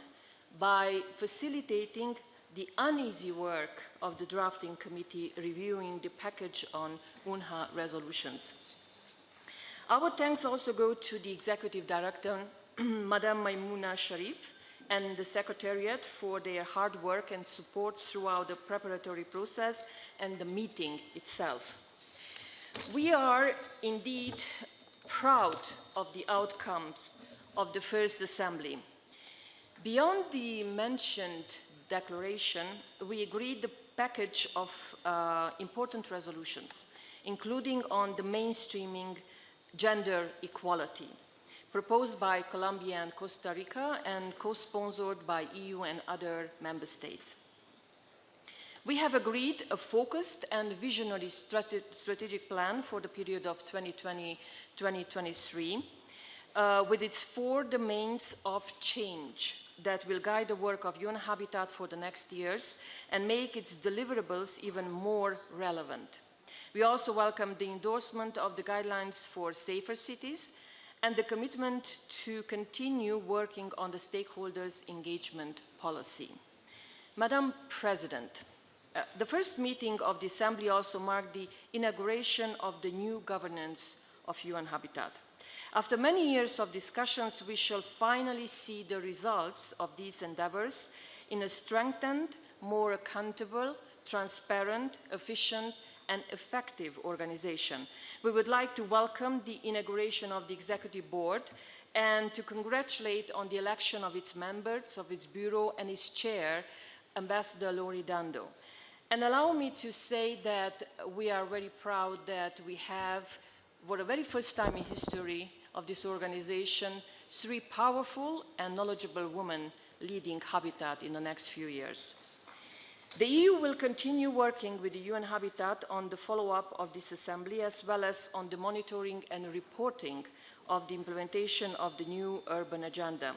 by facilitating the uneasy work of the drafting committee reviewing the package on UNHA resolutions. Our thanks also go to the Executive Director, Madame Maimouna Sharif, and the Secretariat for their hard work and support throughout the preparatory process and the meeting itself. We are indeed proud of the outcomes of the first assembly. Beyond the mentioned declaration, we agreed the package of important resolutions, including on the mainstreaming gender equality, proposed by Colombia and Costa Rica and co-sponsored by EU and other member states. We have agreed a focused and visionary strategic plan for the period of 2020-2023 with its 4 domains of change that will guide the work of UN Habitat for the next years and make its deliverables even more relevant. We also welcome the endorsement of the guidelines for safer cities and the commitment to continue working on the stakeholders' engagement policy. Madam President, the first meeting of the Assembly also marked the inauguration of the new governance of UN Habitat. After many years of discussions, we shall finally see the results of these endeavors in a strengthened, more accountable, transparent, efficient, and effective organization. We would like to welcome the inauguration of the Executive Board and to congratulate on the election of its members, of its Bureau, and its chair, Ambassador Lori Dando. And allow me to say that we are very proud that we have, for the very first time in history of this organization, 3 powerful and knowledgeable women leading Habitat in the next few years. The EU will continue working with the UN Habitat on the follow-up of this assembly, as well as on the monitoring and reporting of the implementation of the new urban agenda.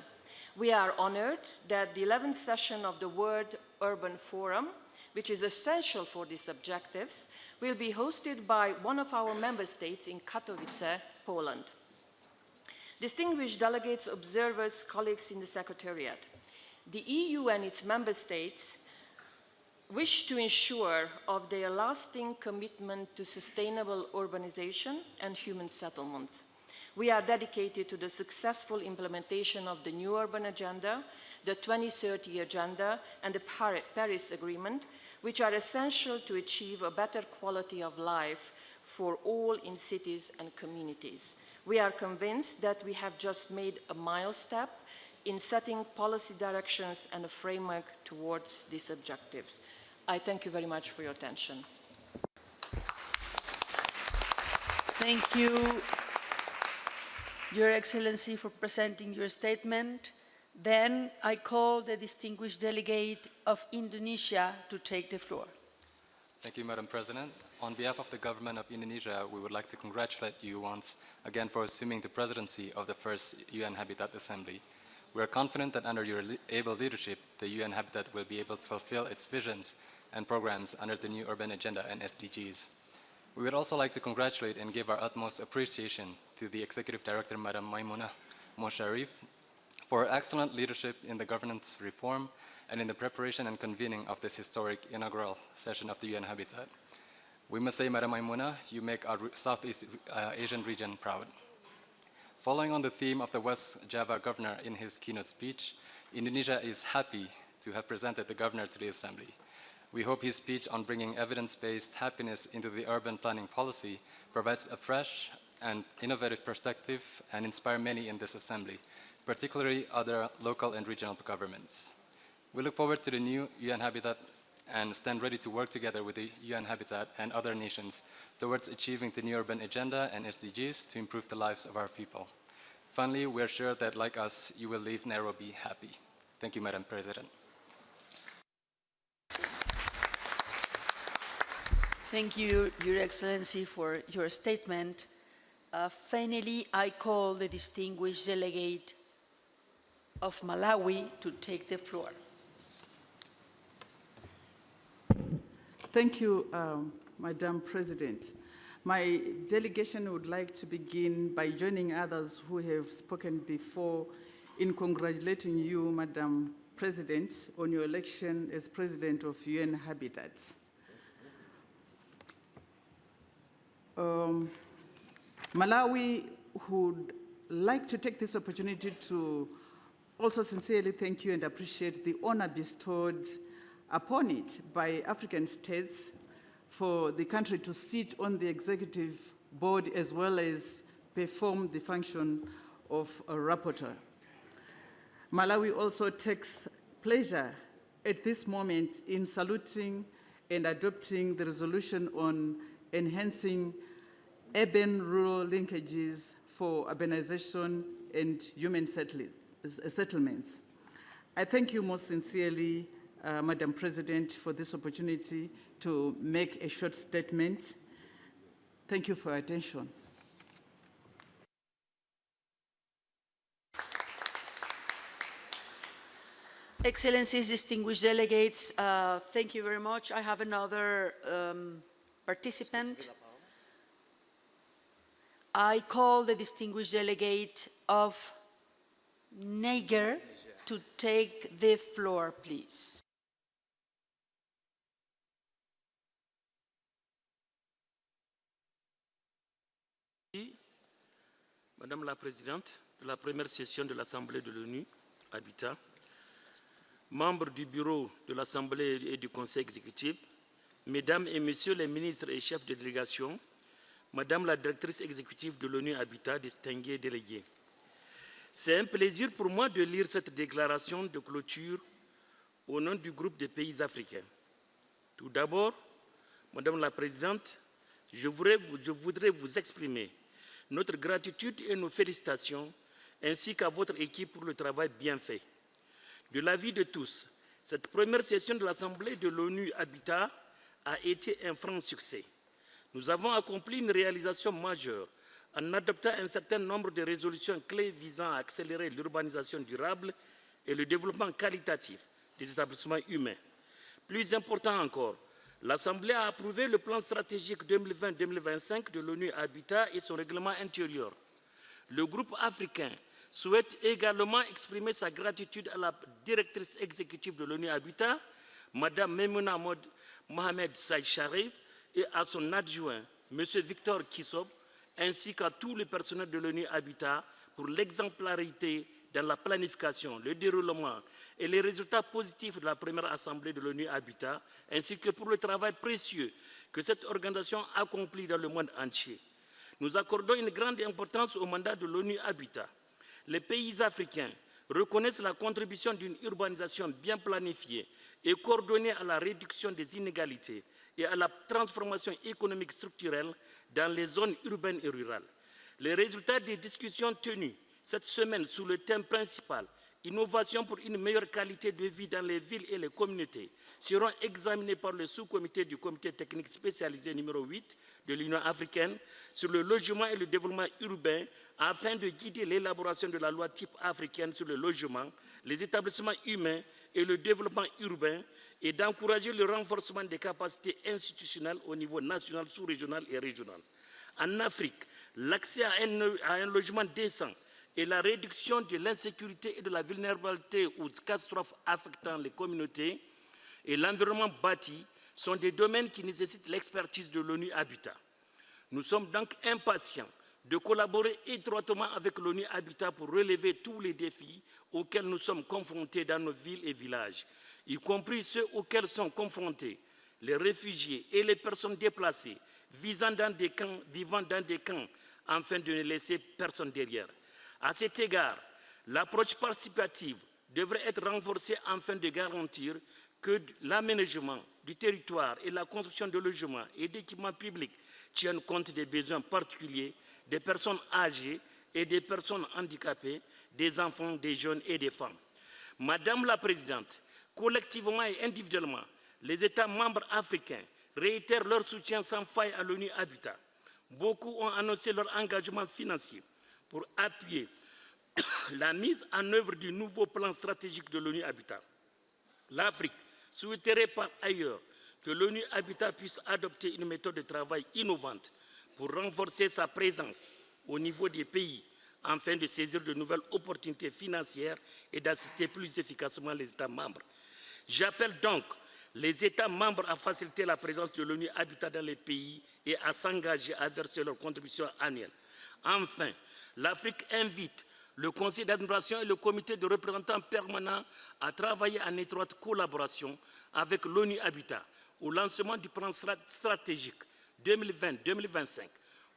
We are honored that the 11th session of the World Urban Forum, which is essential for these objectives, will be hosted by one of our member states in Katowice, Poland. Distinguished delegates, observers, colleagues in the Secretariat, the EU and its member states wish to ensure of their lasting commitment to sustainable urbanization and human settlements. We are dedicated to the successful implementation of the new urban agenda, the 2030 agenda, and the Paris Agreement, which are essential to achieve a better quality of life for all in cities and communities. We are convinced that we have just made a milestone in setting policy directions and a framework towards these objectives. I thank you very much for your attention. Thank you, Your Excellency, for presenting your statement. Then I call the distinguished delegate of Indonesia to take the floor. Thank you, Madam President. On behalf of the government of Indonesia, we would like to congratulate you once again for assuming the presidency of the first UN Habitat Assembly. We are confident that under your able leadership, the UN Habitat will be able to fulfill its visions and programs under the new urban agenda and SDGs. We would also like to congratulate and give our utmost appreciation to the Executive Director, Madam Maimouna Mosharif, for her excellent leadership in the governance reform and in the preparation and convening of this historic inaugural session of the UN Habitat. We must say, Madam Maimouna, you make our Southeast Asian region proud. Following on the theme of the West Java governor in his keynote speech, Indonesia is happy to have presented the governor to the Assembly. We hope his speech on bringing evidence-based happiness into the urban planning policy provides a fresh and innovative perspective and inspire many in this Assembly, particularly other local and regional governments. We look forward to the new UN Habitat and stand ready to work together with the UN Habitat and other nations towards achieving the new urban agenda and SDGs to improve the lives of our people. Finally, we are sure that, like us, you will leave Nairobi happy. Thank you, Madam President. Thank you, Your Excellency, for your statement. Finally, I call the distinguished delegate of Malawi to take the floor. Thank you, Madam President. My delegation would like to begin by joining others who have spoken before in congratulating you, Madam President, on your election as President of UN Habitat. Malawi would like to take this opportunity to also sincerely thank you and appreciate the honor bestowed upon it by African states for the country to sit on the executive board as well as perform the function of a rapporteur. Malawi also takes pleasure at this moment in saluting and adopting the resolution on enhancing urban-rural linkages for urbanization and human settlements. I thank you most sincerely, Madam President, for this opportunity to make a short statement. Thank you for your attention. Excellencies, distinguished delegates, thank you very much. I have another participant. I call the distinguished delegate of Niger to take the floor, please. Madame la Présidente de la première session de l'Assemblée de l'ONU, Habitat, membres du bureau de l'Assemblée et du Conseil exécutif, Mesdames et Messieurs les ministres et chefs de délégation, Madame la directrice exécutive de l'ONU Habitat, distingués délégués. C'est un plaisir pour moi de lire cette déclaration de clôture au nom du groupe des pays africains. Tout d'abord, Madame la Présidente, je voudrais vous exprimer notre gratitude et nos félicitations, ainsi qu'à votre équipe pour le travail bien fait. De l'avis de tous, cette première session de l'Assemblée de l'ONU Habitat a été un franc succès. Nous avons accompli une réalisation majeure en adoptant un certain nombre de résolutions clés visant à accélérer l'urbanisation durable et le développement qualitatif des établissements humains. Plus important encore, l'Assemblée a approuvé le plan stratégique 2020-2025 de l'ONU Habitat et son règlement intérieur. Le groupe africain souhaite également exprimer sa gratitude à la directrice exécutive de l'ONU Habitat, Mme Memouna Mohamed Saïd Sharif, et à son adjoint, M. Victor Kissop, ainsi qu'à tout le personnel de l'ONU Habitat pour l'exemplarité dans la planification, le déroulement et les résultats positifs de la première assemblée de l'ONU Habitat, ainsi que pour le travail précieux que cette organisation accomplit dans le monde entier. Nous accordons une grande importance au mandat de l'ONU Habitat. Les pays africains reconnaissent la contribution d'une urbanisation bien planifiée et coordonnée à la réduction des inégalités et à la transformation économique structurelle dans les zones urbaines et rurales. Les résultats des discussions tenues cette semaine sous le thème principal « Innovation pour une meilleure qualité de vie dans les villes et les communautés » seront examinés par le sous-comité du comité technique spécialisé numéro 8 de l'Union africaine sur le logement et le développement urbain afin de guider l'élaboration de la loi type africaine sur le logement, les établissements humains et le développement urbain et d'encourager le renforcement des capacités institutionnelles au niveau national, sous-régional et régional. En Afrique, l'accès à un logement décent et la réduction de l'insécurité et de la vulnérabilité aux catastrophes affectant les communautés et l'environnement bâti sont des domaines qui nécessitent l'expertise de l'ONU Habitat. Nous sommes donc impatients de collaborer étroitement avec l'ONU Habitat pour relever tous les défis auxquels nous sommes confrontés dans nos villes et villages, y compris ceux auxquels sont confrontés les réfugiés et les personnes déplacées vivant dans des camps, afin de ne laisser personne derrière. À cet égard, l'approche participative devrait être renforcée afin de garantir que l'aménagement du territoire et la construction de logements et d'équipements publics tiennent compte des besoins particuliers des personnes âgées et des personnes handicapées, des enfants, des jeunes et des femmes. Madame la Présidente, collectivement et individuellement, les États membres africains réitèrent leur soutien sans faille à l'ONU Habitat. Beaucoup ont annoncé leur engagement financier pour appuyer la mise en œuvre du nouveau plan stratégique de l'ONU Habitat. L'Afrique souhaiterait par ailleurs que l'ONU Habitat puisse adopter une méthode de travail innovante pour renforcer sa présence au niveau des pays afin de saisir de nouvelles opportunités financières et d'assister plus efficacement les États membres. J'appelle donc les États membres à faciliter la présence de l'ONU Habitat dans les pays et à s'engager à verser leur contribution annuelle. Enfin, l'Afrique invite le Conseil d'administration et le Comité de représentants permanents à travailler en étroite collaboration avec l'ONU Habitat au lancement du plan stratégique 2020-2025,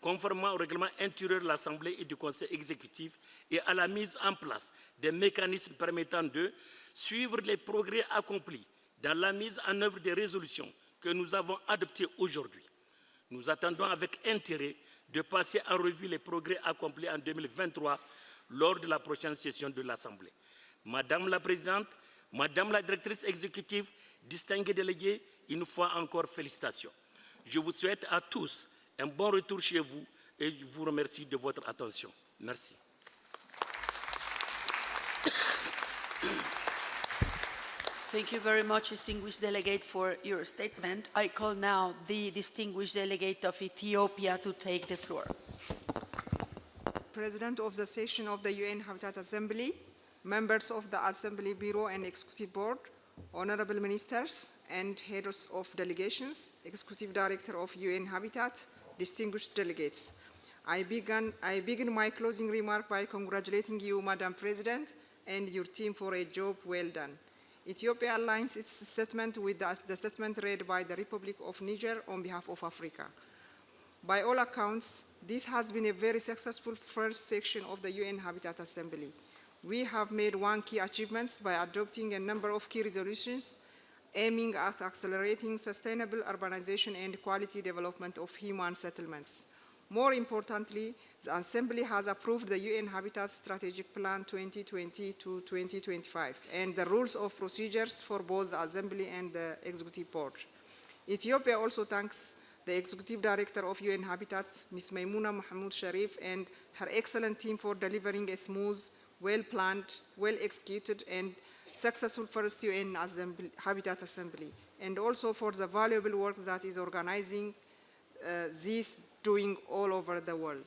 conformément au règlement intérieur de l'Assemblée et du Conseil exécutif, et à la mise en place des mécanismes permettant de suivre les progrès accomplis dans la mise en œuvre des résolutions que nous avons adoptées aujourd'hui. Nous attendons avec intérêt de passer en revue les progrès accomplis en 2023 lors de la prochaine session de l'Assemblée. Madame la Présidente, Madame la Directrice exécutive, distingués délégués, une fois encore félicitations. Je vous souhaite à tous un bon retour chez vous et je vous remercie de votre attention. Merci. Thank you very much, distinguished delegate, for your statement. I call now the distinguished delegate of Ethiopia to take the floor. President of the session of the UN Habitat Assembly, members of the Assembly Bureau and Executive Board, honorable ministers and heads of delegations, Executive Director of UN Habitat, distinguished delegates. I begin my closing remark by congratulating you, Madam President, and your team for a job well done. Ethiopia aligns its statement with the statement read by the Republic of Niger on behalf of Africa. By all accounts, this has been a very successful first section of the UN Habitat Assembly. We have made one key achievement by adopting a number of key resolutions aiming at accelerating sustainable urbanization and quality development of human settlements. More importantly, the Assembly has approved the UN Habitat Strategic Plan 2020 to 2025 and the rules of procedures for both the Assembly and the Executive Board. Ethiopia also thanks the Executive Director of UN Habitat, Ms. Maimouna Mahmoud Sharif, and her excellent team for delivering a smooth, well-planned, well-executed, and successful first UN Habitat Assembly, and also for the valuable work that is organizing this doing all over the world.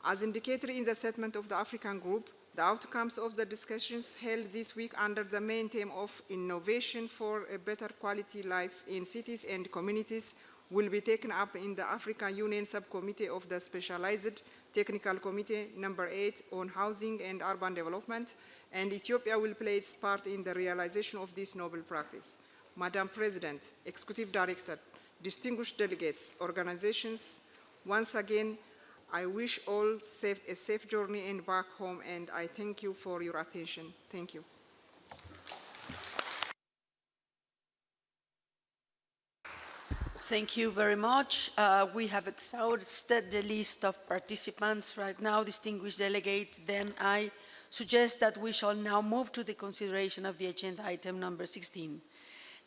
As indicated in the statement of the African Group, the outcomes of the discussions held this week under the main theme of innovation for a better quality life in cities and communities will be taken up in the African Union Subcommittee of the Specialized Technical Committee number 8 on Housing and Urban Development, and Ethiopia will play its part in the realization of this noble practice. Madam President, Executive Director, distinguished delegates, organizations, once again, I wish all a safe journey and back home, and I thank you for your attention. Thank you. Thank you very much. We have exhausted the list of participants right now, distinguished delegate. Then I suggest that we shall now move to the consideration of the agenda item number 16,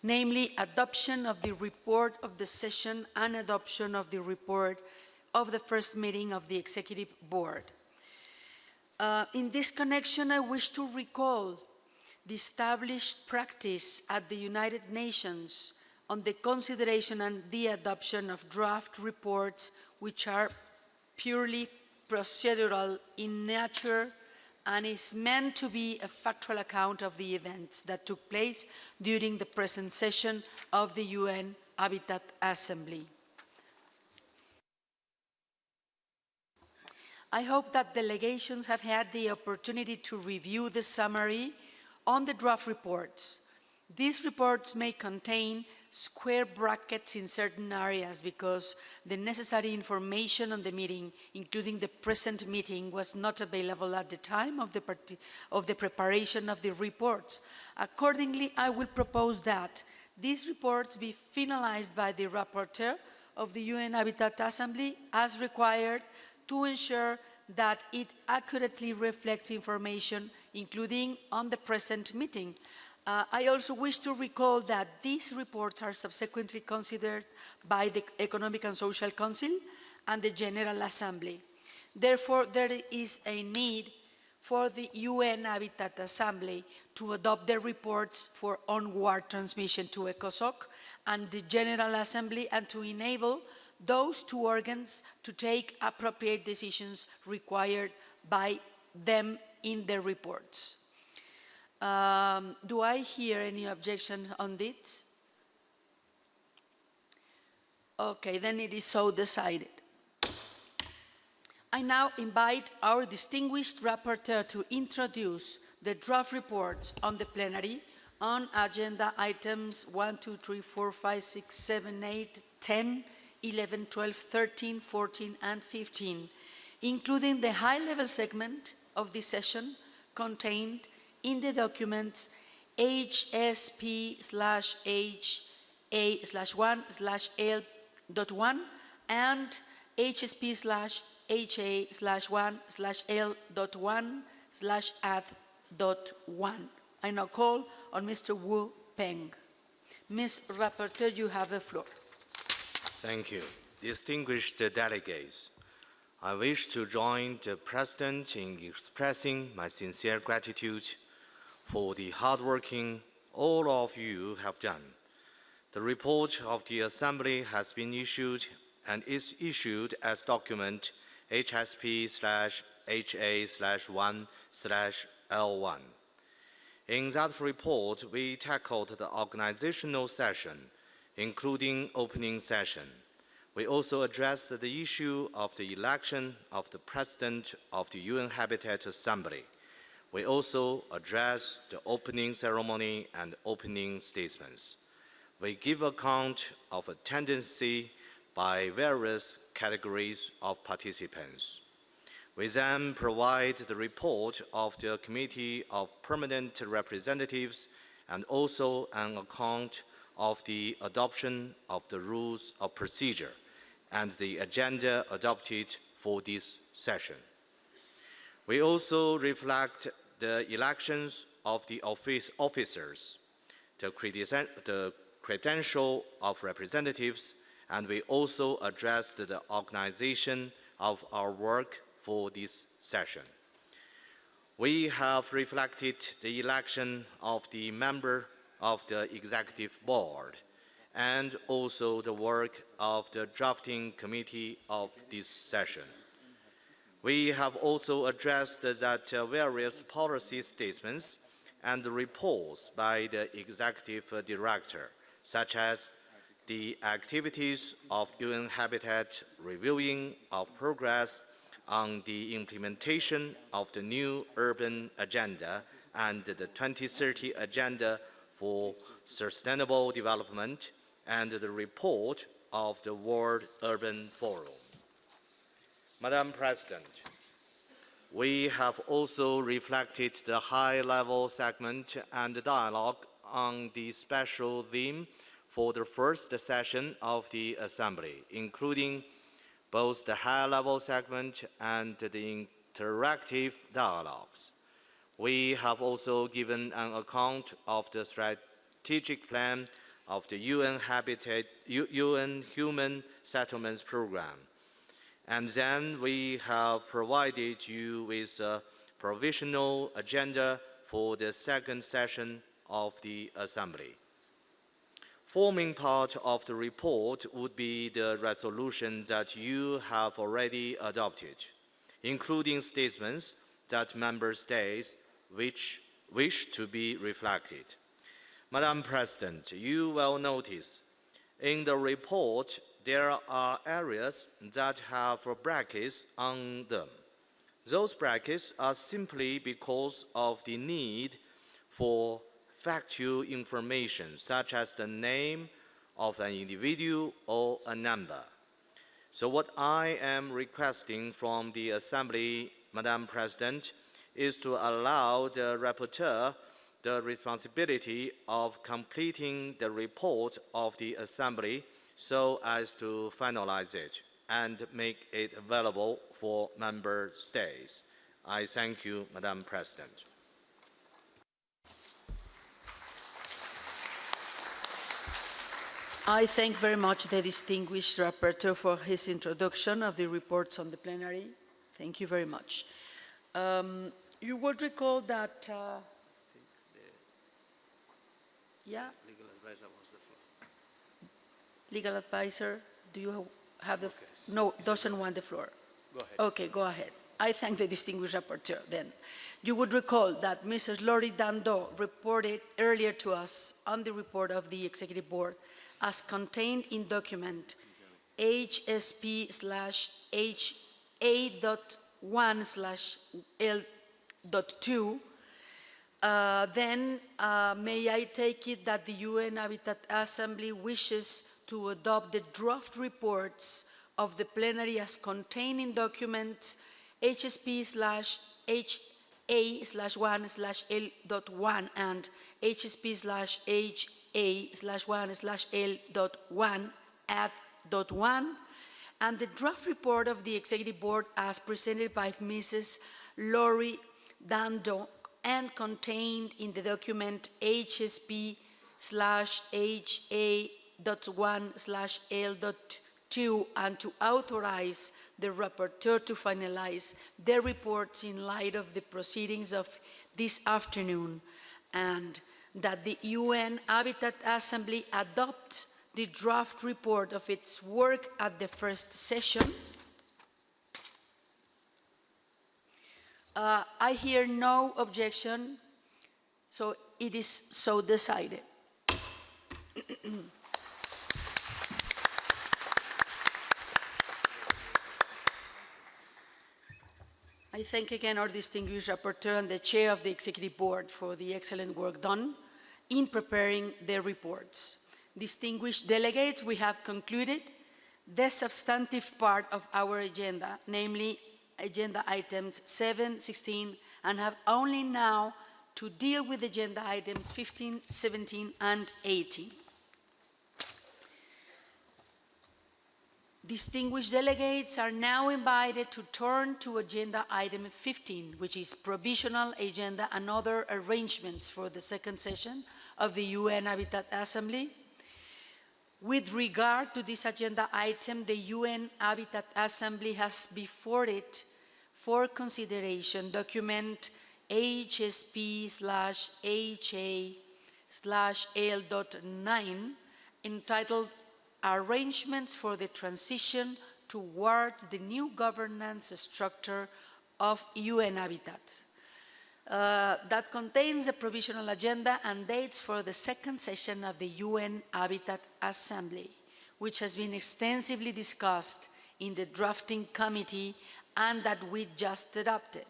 namely adoption of the report of the session and adoption of the report of the first meeting of the Executive Board. In this connection, I wish to recall the established practice at the United Nations on the consideration and the adoption of draft reports which are purely procedural in nature and is meant to be a factual account of the events that took place during the present session of the UN Habitat Assembly. I hope that delegations have had the opportunity to review the summary on the draft reports. These reports may contain square brackets in certain areas because the necessary information on the meeting, including the present meeting, was not available at the time of the preparation of the reports. Accordingly, I will propose that these reports be finalized by the rapporteur of the UN Habitat Assembly as required to ensure that it accurately reflects information, including on the present meeting. I also wish to recall that these reports are subsequently considered by the Economic and Social Council and the General Assembly. Therefore, there is a need for the UN Habitat Assembly to adopt their reports for onward transmission to ECOSOC and the General Assembly, and to enable those two organs to take appropriate decisions required by them in their reports. Do I hear any objection on this? Okay, then it is so decided. I now invite our distinguished rapporteur to introduce the draft reports on the plenary on agenda items 1, 2, 3, 4, 5, 6, 7, 8, 10, 11, 12, 13, 14, and 15, including the high-level segment of this session contained in the documents HSP/HA/1/L.1 and HSP/HA/1/L.1/add.1. I now call on Mr. Wu Peng. Ms. Rapporteur, you have the floor. Thank you. Distinguished delegates, I wish to join the President in expressing my sincere gratitude for the hard working all of you have done. The report of the Assembly has been issued and is issued as document HSP/HA/1/L1. In that report, we tackled the organizational session, including opening session. We also addressed the issue of the election of the President of the UN Habitat Assembly. We also address the opening ceremony and opening statements. We give account of a tendency by various categories of participants. We then provide the report of the Committee of Permanent Representatives and also an account of the adoption of the rules of procedure and the agenda adopted for this session. We also reflect the elections of the officers, the credential of representatives, and we also addressed the organization of our work for this session. We have reflected the election of the member of the Executive Board and also the work of the drafting committee of this session. We have also addressed that various policy statements and reports by the Executive Director, such as the activities of UN Habitat reviewing of progress on the implementation of the new urban agenda and the 2030 agenda for sustainable development, and the report of the World Urban Forum. Madam President, we have also reflected the high-level segment and dialogue on the special theme for the first session of the Assembly, including both the high-level segment and the interactive dialogues. We have also given an account of the strategic plan of the UN Human Settlements Program. And then we have provided you with a provisional agenda for the second session of the Assembly. Forming part of the report would be the resolution that you have already adopted, including statements that member states wish to be reflected. Madam President, you will notice in the report there are areas that have brackets on them. Those brackets are simply because of the need for factual information, such as the name of an individual or a number. So what I am requesting from the Assembly, Madam President, is to allow the rapporteur the responsibility of completing the report of the Assembly so as to finalize it and make it available for member states. I thank you, Madam President. I thank very much the distinguished rapporteur for his introduction of the reports on the plenary. Thank you very much. You would recall that, yeah? Legal advisor wants the floor. Legal advisor, do you have the, no, doesn't want the floor. Go ahead. Okay, go ahead. I thank the distinguished rapporteur then. You would recall that Mrs. Laurie Dando reported earlier to us on the report of the Executive Board as contained in document HSP/HA.1/L.2. May I take it that the UN Habitat Assembly wishes to adopt the draft reports of the plenary as contained in documents HSP/HA/1/L.1 and HSP/HA/1/L.1 add.1, and the draft report of the Executive Board as presented by Mrs. Laurie Dando and contained in the document HSP/HA.1/L.2, and to authorize the rapporteur to finalize their reports in light of the proceedings of this afternoon, and that the UN Habitat Assembly adopt the draft report of its work at the first session. I hear no objection, so it is so decided. I thank again our distinguished rapporteur and the chair of the Executive Board for the excellent work done in preparing their reports. Distinguished delegates, we have concluded the substantive part of our agenda, namely agenda items 7, 16, and have only now to deal with agenda items 15, 17, and 18. Distinguished delegates are now invited to turn to agenda item 15, which is provisional agenda and other arrangements for the second session of the UN Habitat Assembly. With regard to this agenda item, the UN Habitat Assembly has before it for consideration document HSP/HA/L.9 entitled Arrangements for the Transition Towards the New Governance Structure of UN Habitat. That contains a provisional agenda and dates for the second session of the UN Habitat Assembly, which has been extensively discussed in the drafting committee and that we just adopted.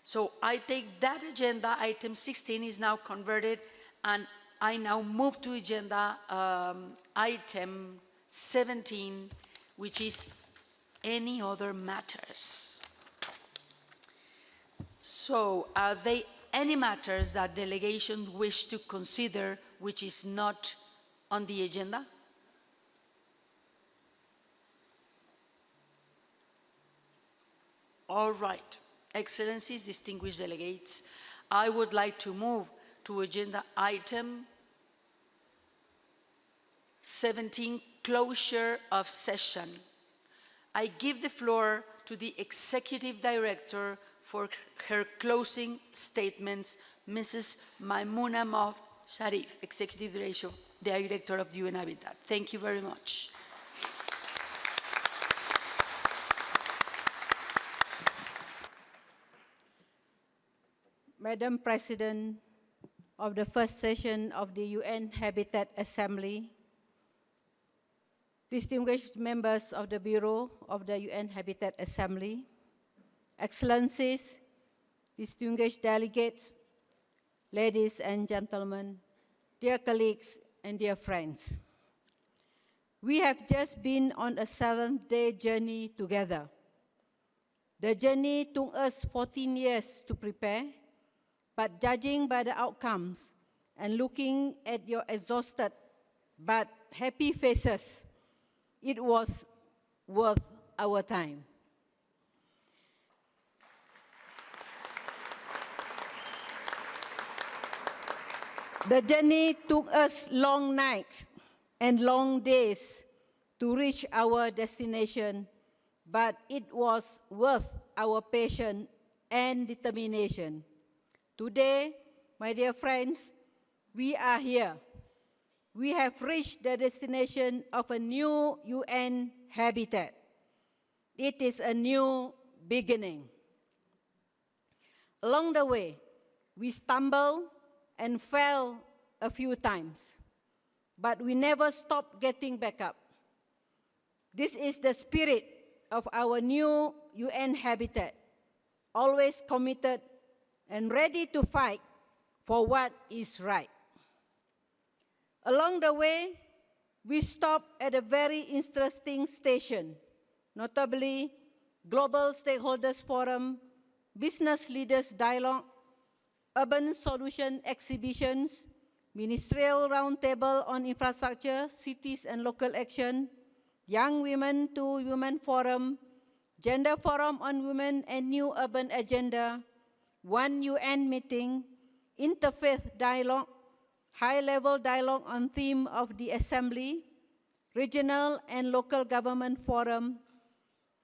So I take that agenda item 16 is now converted, and I now move to agenda item 17, which is any other matters. So are there any matters that delegations wish to consider which is not on the agenda? All right. Excellencies, distinguished delegates, I would like to move to agenda item 17, closure of session. I give the floor to the Executive Director for her closing statements, Mrs. Maimouna Mohd Sharif, Executive Director of the UN Habitat. Thank you very much. Madam President of the first session of the UN Habitat Assembly, distinguished members of the Bureau of the UN Habitat Assembly, Excellencies, distinguished delegates, ladies and gentlemen, dear colleagues and dear friends. We have just been on a 7-day journey together. The journey took us 14 years to prepare, but judging by the outcomes and looking at your exhausted but happy faces, it was worth our time. The journey took us long nights and long days to reach our destination, but it was worth our patience and determination. Today, my dear friends, we are here. We have reached the destination of a new UN habitat. It is a new beginning. Along the way, we stumbled and fell a few times, but we never stopped getting back up. This is the spirit of our new UN habitat, always committed and ready to fight for what is right. Along the way, we stopped at a very interesting station, notably Global Stakeholders Forum, Business Leaders Dialogue, Urban Solution Exhibitions, Ministerial Roundtable on Infrastructure, Cities and Local Action, Young Women to Women Forum, Gender Forum on Women and New Urban Agenda, One UN Meeting, Interfaith Dialogue, High-Level Dialogue on Theme of the Assembly, Regional and Local Government Forum,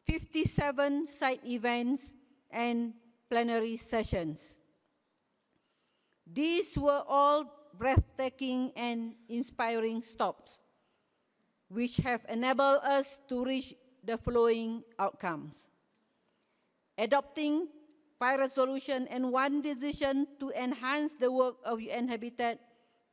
57 side events, and plenary sessions. These were all breathtaking and inspiring stops, which have enabled us to reach the following outcomes. Adopting 5 resolutions and 1 decision to enhance the work of UN Habitat,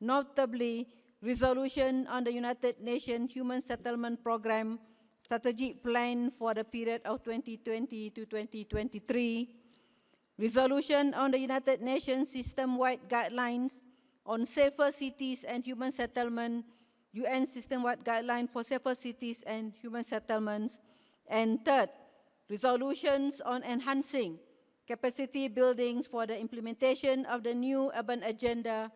notably resolution on the United Nations Human Settlement Program Strategic Plan for the period of 2020 to 2023, resolution on the United Nations System-Wide Guidelines on Safer Cities and Human Settlement, UN System-Wide Guideline for Safer Cities and Human Settlements, and third, resolutions on enhancing capacity buildings for the implementation of the new urban agenda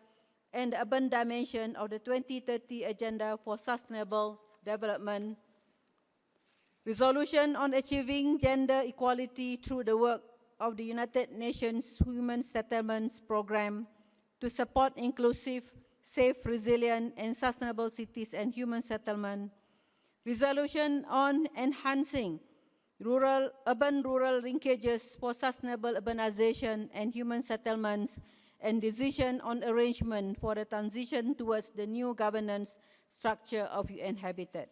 and the urban dimension of the 2030 Agenda for Sustainable Development, resolution on achieving gender equality through the work of the United Nations Human Settlements Program to support inclusive, safe, resilient, and sustainable cities and human settlement, resolution on enhancing urban-rural linkages for sustainable urbanization and human settlements, and decision on arrangement for the transition towards the new governance structure of UN Habitat.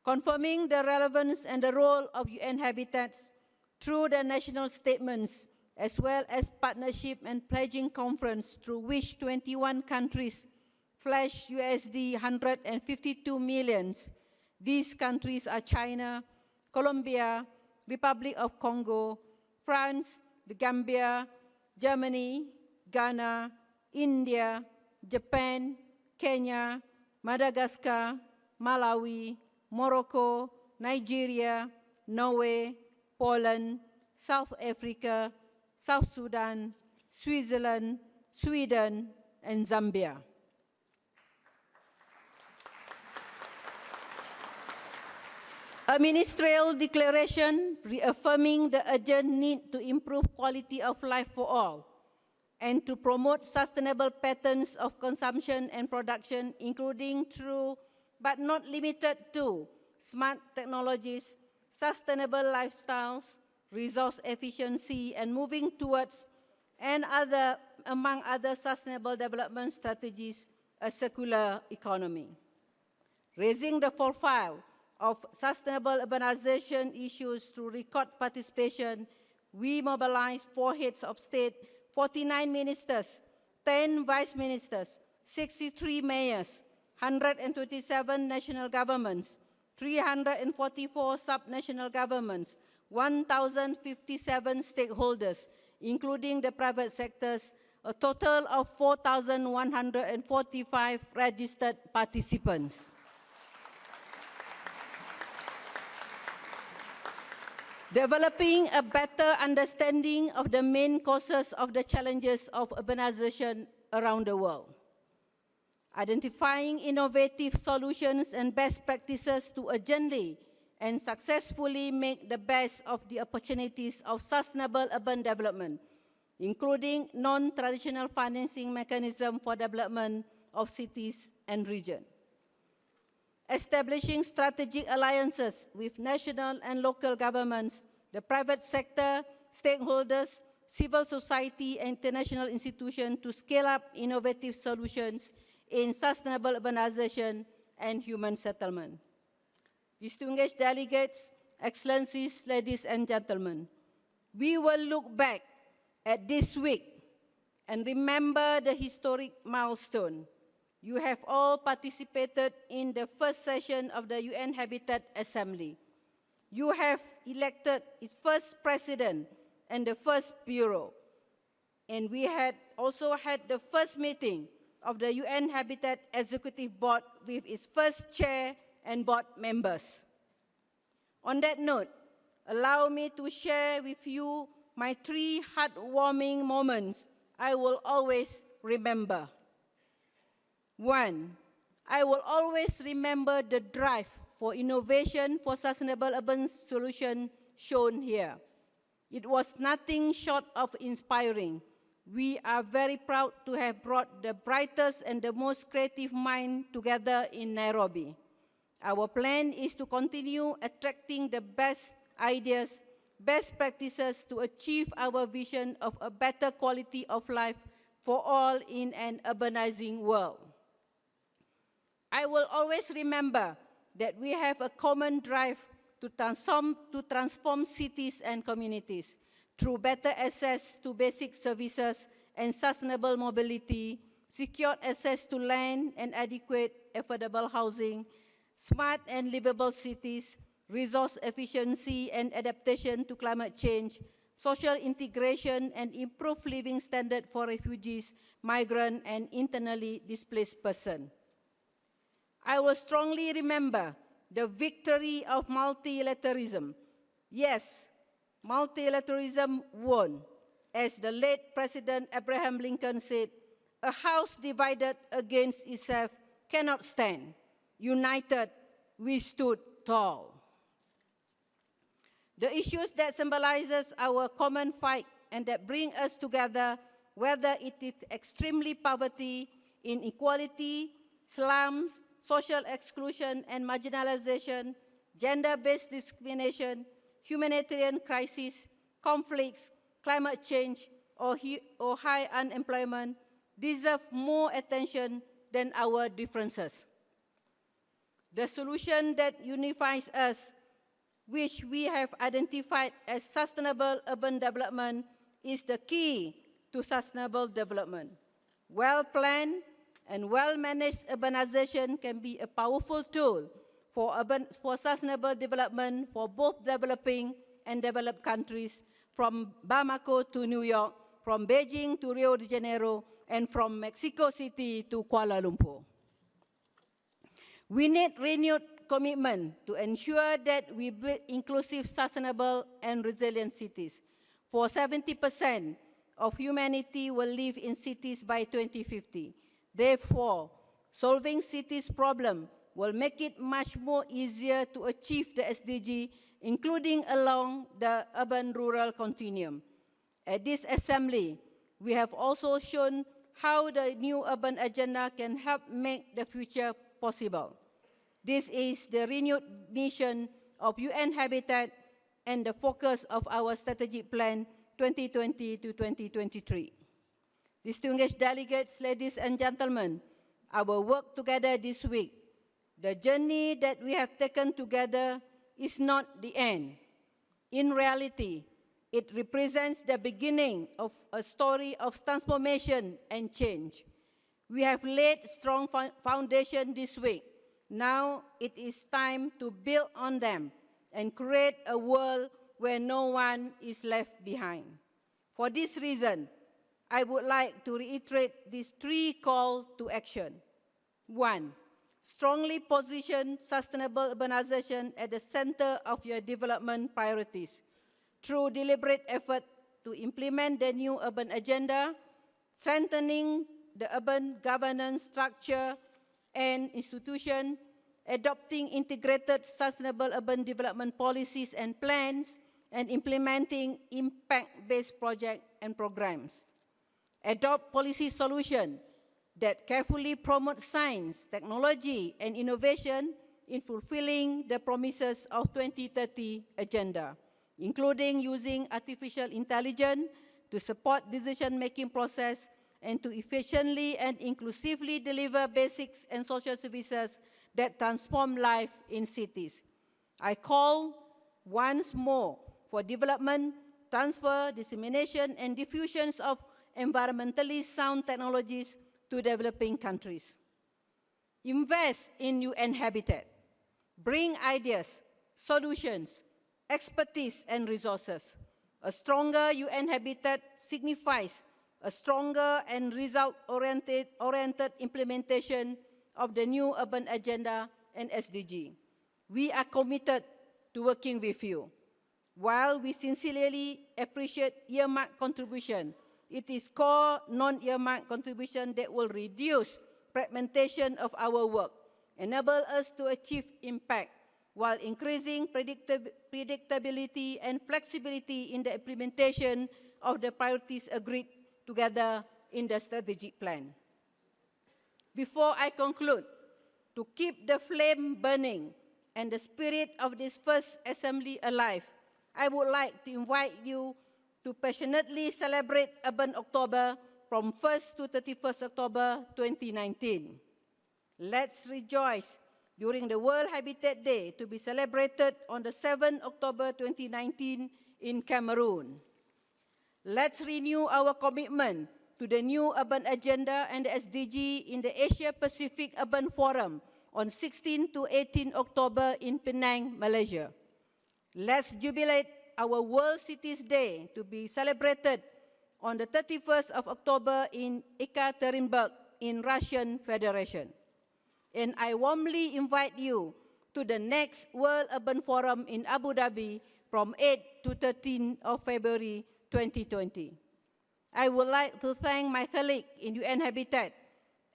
Confirming the relevance and the role of UN Habitats through the national statements, as well as partnership and pledging conference through which 21 countries pledged USD 152 million. These countries are China, Colombia, Republic of Congo, France, the Gambia, Germany, Ghana, India, Japan, Kenya, Madagascar, Malawi, Morocco, Nigeria, Norway, Poland, South Africa, South Sudan, Switzerland, Sweden, and Zambia. A ministerial declaration reaffirming the urgent need to improve quality of life for all and to promote sustainable patterns of consumption and production, including through, but not limited to, smart technologies, sustainable lifestyles, resource efficiency, and moving towards, and among other sustainable development strategies, a circular economy. Raising the profile of sustainable urbanization issues through record participation, we mobilized 4 heads of state, 49 ministers, 10 vice ministers, 63 mayors, 127 national governments, 344 sub-national governments, 1,057 stakeholders, including the private sectors, a total of 4,145 registered participants. Developing a better understanding of the main causes of the challenges of urbanization around the world. Identifying innovative solutions and best practices to urgently and successfully make the best of the opportunities of sustainable urban development, including non-traditional financing mechanism for development of cities and regions. Establishing strategic alliances with national and local governments, the private sector, stakeholders, civil society, and international institutions to scale up innovative solutions in sustainable urbanization and human settlement. Distinguished delegates, excellencies, ladies and gentlemen, we will look back at this week and remember the historic milestone. You have all participated in the first session of the UN Habitat Assembly. You have elected its first president and the first bureau. And we had also had the first meeting of the UN Habitat Executive Board with its first chair and board members. On that note, allow me to share with you my 3 heartwarming moments I will always remember. 1, I will always remember the drive for innovation for sustainable urban solution shown here. It was nothing short of inspiring. We are very proud to have brought the brightest and the most creative mind together in Nairobi. Our plan is to continue attracting the best ideas, best practices to achieve our vision of a better quality of life for all in an urbanizing world. I will always remember that we have a common drive to transform cities and communities through better access to basic services and sustainable mobility, secure access to land and adequate affordable housing, smart and livable cities, resource efficiency and adaptation to climate change, social integration and improved living standard for refugees, migrant and internally displaced persons. I will strongly remember the victory of multilateralism. Yes, multilateralism won. As the late President Abraham Lincoln said, a house divided against itself cannot stand. United, we stood tall. The issues that symbolizes our common fight and that bring us together, whether it is extremely poverty, inequality, slums, social exclusion and marginalization, gender-based discrimination, humanitarian crisis, conflicts, climate change, or high unemployment, deserve more attention than our differences. The solution that unifies us, which we have identified as sustainable urban development, is the key to sustainable development. Well-planned and well-managed urbanization can be a powerful tool for sustainable development for both developing and developed countries, from Bamako to New York, from Beijing to Rio de Janeiro, and from Mexico City to Kuala Lumpur. We need renewed commitment to ensure that we build inclusive, sustainable, and resilient cities. For 70% of humanity will live in cities by 2050. Therefore, solving cities' problem will make it much more easier to achieve the SDG, including along the urban-rural continuum. At this assembly, we have also shown how the new urban agenda can help make the future possible. This is the renewed mission of UN Habitat and the focus of our strategic plan 2020 to 2023. Distinguished delegates, ladies and gentlemen, our work together this week, the journey that we have taken together is not the end. In reality, it represents the beginning of a story of transformation and change. We have laid strong foundation this week. Now it is time to build on them and create a world where no one is left behind. For this reason, I would like to reiterate these 3 calls to action. 1, strongly position sustainable urbanization at the center of your development priorities through deliberate effort to implement the new urban agenda, strengthening the urban governance structure and institution, adopting integrated sustainable urban development policies and plans, and implementing impact-based projects and programs. Adopt policy solutions that carefully promote science, technology, and innovation in fulfilling the promises of 2030 agenda, including using artificial intelligence to support decision-making process and to efficiently and inclusively deliver basics and social services that transform life in cities. I call once more for development, transfer, dissemination, and diffusion of environmentally sound technologies to developing countries. Invest in UN Habitat. Bring ideas, solutions, expertise, and resources. A stronger UN Habitat signifies a stronger and result-oriented implementation of the new urban agenda and SDG. We are committed to working with you. While we sincerely appreciate earmark contribution, it is core non-earmark contribution that will reduce fragmentation of our work, enable us to achieve impact, while increasing predictability and flexibility in the implementation of the priorities agreed together in the strategic plan. Before I conclude, to keep the flame burning and the spirit of this first assembly alive, I would like to invite you to passionately celebrate Urban October from 1st to 31st October 2019. Let's rejoice during the World Habitat Day to be celebrated on the 7th October 2019 in Cameroon. Let's renew our commitment to the new urban agenda and the SDG in the Asia-Pacific Urban Forum on 16 to 18 October in Penang, Malaysia. Let's jubilate our World Cities Day to be celebrated on the 31st of October in Ekaterinburg in Russian Federation. And I warmly invite you to the next World Urban Forum in Abu Dhabi from 8 to 13 of February 2020. I would like to thank my colleague in UN Habitat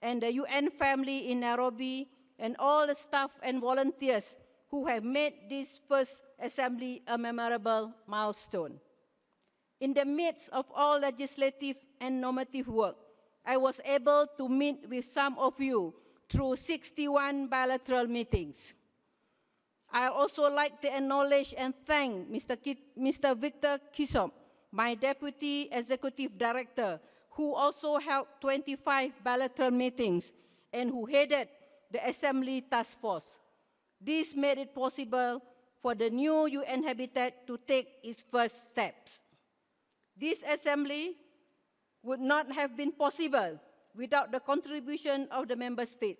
and the UN family in Nairobi and all the staff and volunteers who have made this first assembly a memorable milestone. In the midst of all legislative and normative work, I was able to meet with some of you through 61 bilateral meetings. I also like to acknowledge and thank Mr. Victor Kisop, my Deputy Executive Director, who also held 25 bilateral meetings and who headed the Assembly Task Force. This made it possible for the new UN Habitat to take its first steps. This assembly would not have been possible without the contribution of the member states.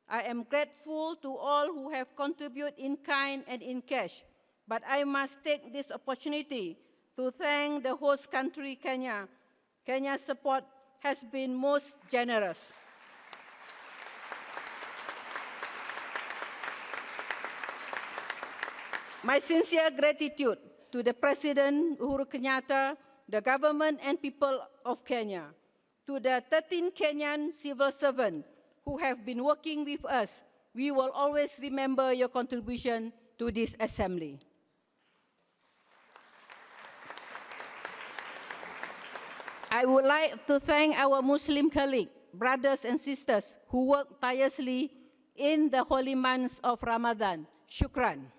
I am grateful to all who have contributed in kind and in cash, but I must take this opportunity to thank the host country, Kenya. Kenya's support has been most generous. My sincere gratitude to the President Uhuru Kenyatta, the government and people of Kenya, to the 13 Kenyan civil servants who have been working with us. We will always remember your contribution to this assembly. I would like to thank our Muslim colleagues, brothers and sisters who work tirelessly in the holy months of Ramadan. Shukran.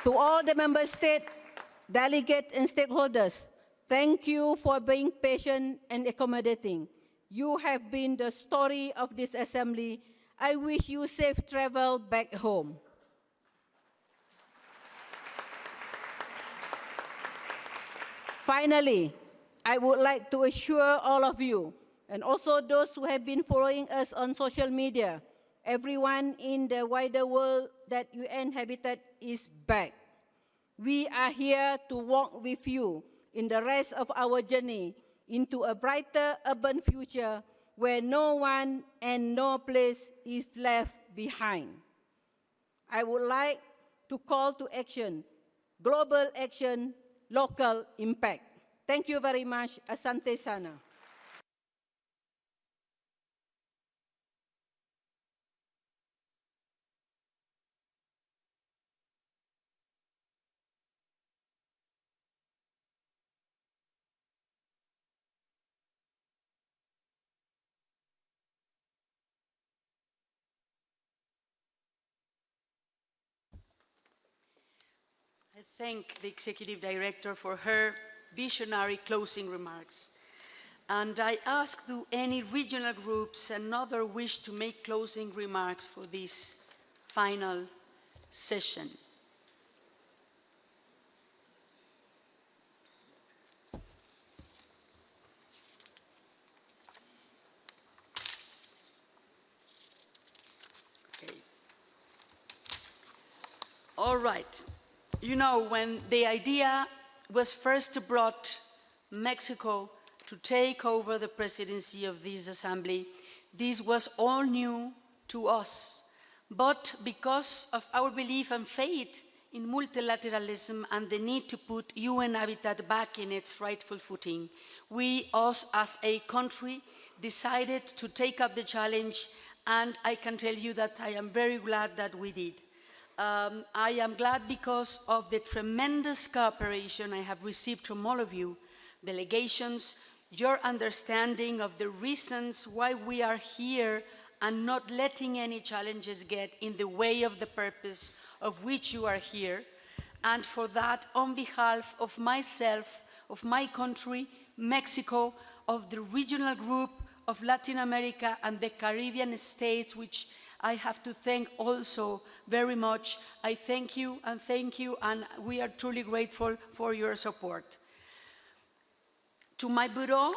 To all the member states, delegates, and stakeholders, thank you for being patient and accommodating. You have been the story of this assembly. I wish you safe travel back home. Finally, I would like to assure all of you, and also those who have been following us on social media, everyone in the wider world that UN Habitat is back. We are here to walk with you in the rest of our journey into a brighter urban future where no one and no place is left behind. I would like to call to action, global action, local impact. Thank you very much. Asante sana. I thank the Executive Director for her visionary closing remarks. And I ask, do any regional groups another wish to make closing remarks for this final session? Okay. All right. You know, when the idea was first brought Mexico to take over the presidency of this assembly, this was all new to us. But because of our belief and faith in multilateralism and the need to put UN Habitat back in its rightful footing, we, us as a country, decided to take up the challenge, and I can tell you that I am very glad that we did. I am glad because of the tremendous cooperation I have received from all of you, delegations, your understanding of the reasons why we are here and not letting any challenges get in the way of the purpose of which you are here. And for that, on behalf of myself, of my country, Mexico, of the regional group of Latin America and the Caribbean states, which I have to thank also very much. I thank you, and we are truly grateful for your support. To my bureau,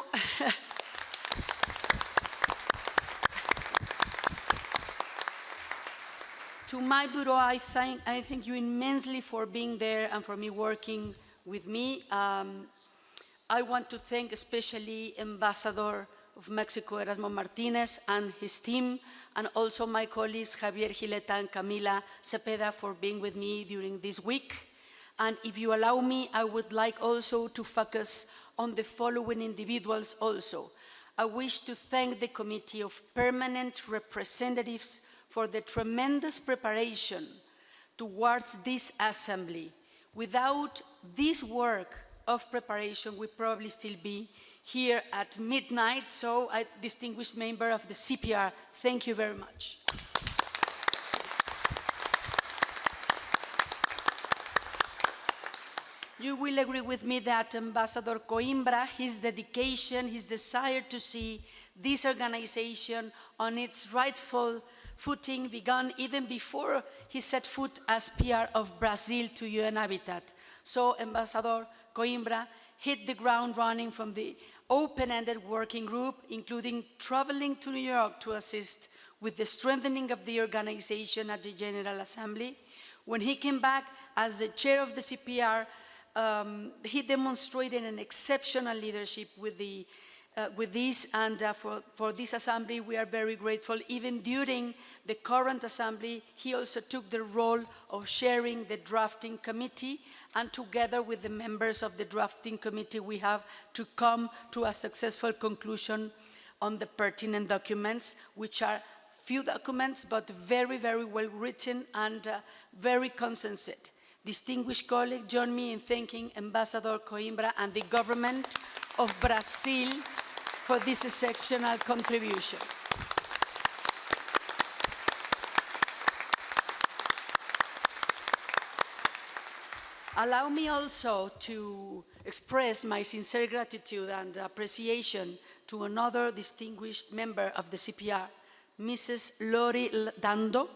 I thank you immensely for being there and for me working with me. I want to thank especially Ambassador of Mexico, Erasmo Martinez, and his team, and also my colleagues, Javier Gileta and Camila Cepeda, for being with me during this week. And if you allow me, I would like also to focus on the following individuals also. I wish to thank the Committee of Permanent Representatives for the tremendous preparation towards this assembly. Without this work of preparation, we'd probably still be here at midnight, so a distinguished member of the CPR, thank you very much. You will agree with me that Ambassador Coimbra, his dedication, his desire to see this organization on its rightful footing began even before he set foot as PR of Brazil to UN Habitat. So Ambassador Coimbra hit the ground running from the open-ended working group, including traveling to New York to assist with the strengthening of the organization at the General Assembly. When he came back as the chair of the CPR, he demonstrated an exceptional leadership with this, and for this assembly we are very grateful. Even during the current assembly, he also took the role of chairing the drafting committee, and together with the members of the drafting committee, we have to come to a successful conclusion on the pertinent documents, which are few documents, but very, very well written and very consensus. Distinguished colleagues, join me in thanking Ambassador Coimbra and the government of Brazil for this exceptional contribution. Allow me also to express my sincere gratitude and appreciation to another distinguished member of the CPR, Mrs. Lori Dando,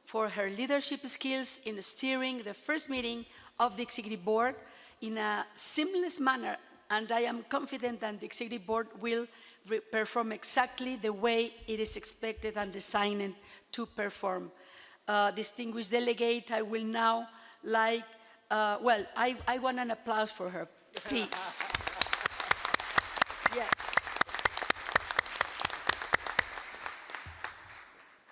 for her leadership skills in steering the first meeting of the Executive Board in a seamless manner, and I am confident that the Executive Board will perform exactly the way it is expected and designed to perform. Distinguished delegate, I will now like, I want an applause for her, please. Yes.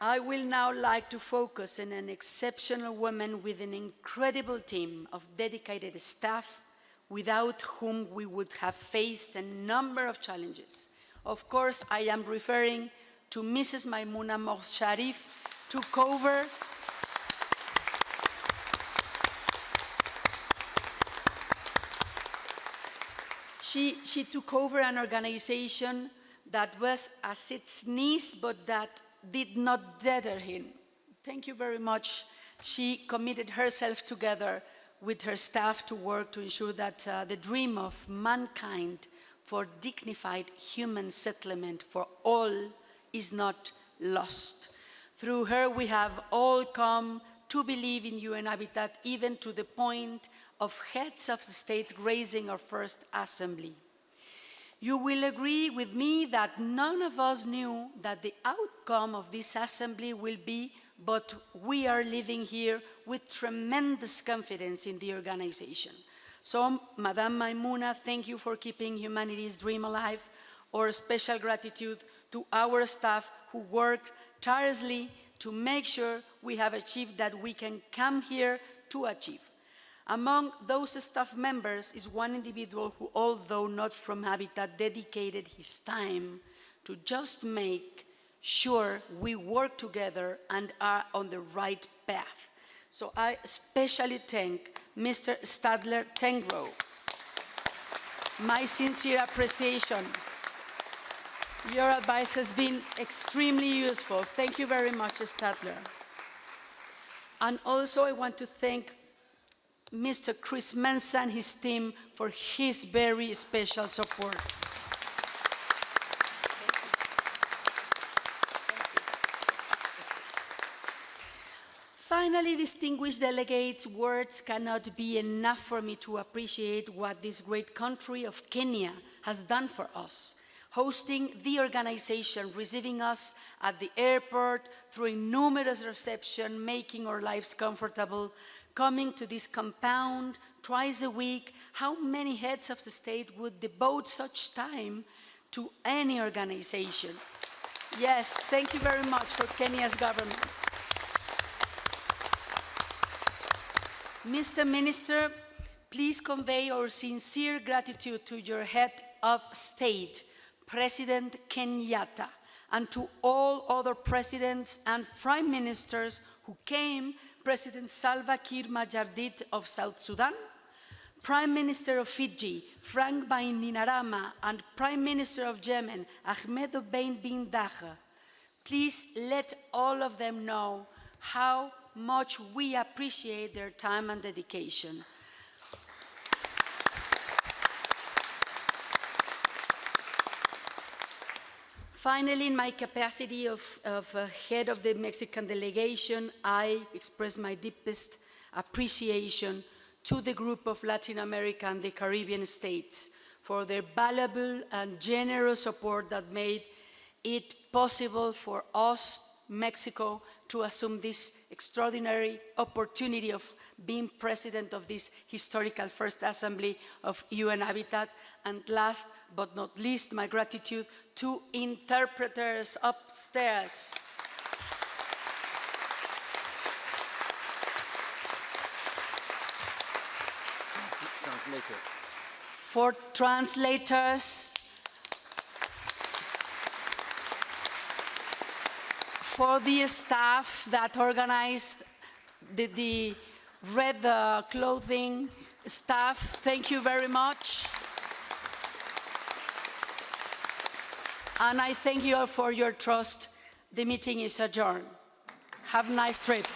I will now like to focus on an exceptional woman with an incredible team of dedicated staff without whom we would have faced a number of challenges. Of course, I am referring to Mrs. Maimouna Mohsharif, took over She took over an organization that was at its knees, but that did not deter him. Thank you very much. She committed herself together with her staff to work to ensure that the dream of mankind for dignified human settlement for all is not lost. Through her, we have all come to believe in UN Habitat, even to the point of heads of state raising our first assembly. You will agree with me that none of us knew that the outcome of this assembly will be, but we are living here with tremendous confidence in the organization. So, Madame Maimouna, thank you for keeping humanity's dream alive. Our special gratitude to our staff who worked tirelessly to make sure we have achieved that we can come here to achieve. Among those staff members is one individual who, although not from Habitat, dedicated his time to just make sure we work together and are on the right path. So I especially thank Mr. Stadler Tengro. My sincere appreciation. Your advice has been extremely useful. Thank you very much, Stadler. And also I want to thank Mr. Chris Mensa and his team for his very special support. Finally, distinguished delegates, words cannot be enough for me to appreciate what this great country of Kenya has done for us. Hosting the organization, receiving us at the airport, throwing numerous receptions, making our lives comfortable, coming to this compound twice a week. How many heads of the state would devote such time to any organization? Yes, thank you very much for Kenya's government. Mr. Minister, please convey our sincere gratitude to your head of state, President Kenyatta, and to all other presidents and prime ministers who came, President Salva Kiir Mayardit of South Sudan, Prime Minister of Fiji, Frank Bainimarama, and Prime Minister of Yemen, Ahmed Obeid bin Daga. Please let all of them know how much we appreciate their time and dedication. Finally, in my capacity of head of the Mexican delegation, I express my deepest appreciation to the group of Latin America and the Caribbean states for their valuable and generous support that made it possible for us, Mexico, to assume this extraordinary opportunity of being president of this historical first assembly of UN Habitat. And last but not least, my gratitude to interpreters upstairs. Translators. For translators, for the staff that organized the red clothing staff, thank you very much. And I thank you all for your trust. The meeting is adjourned. Have a nice trip.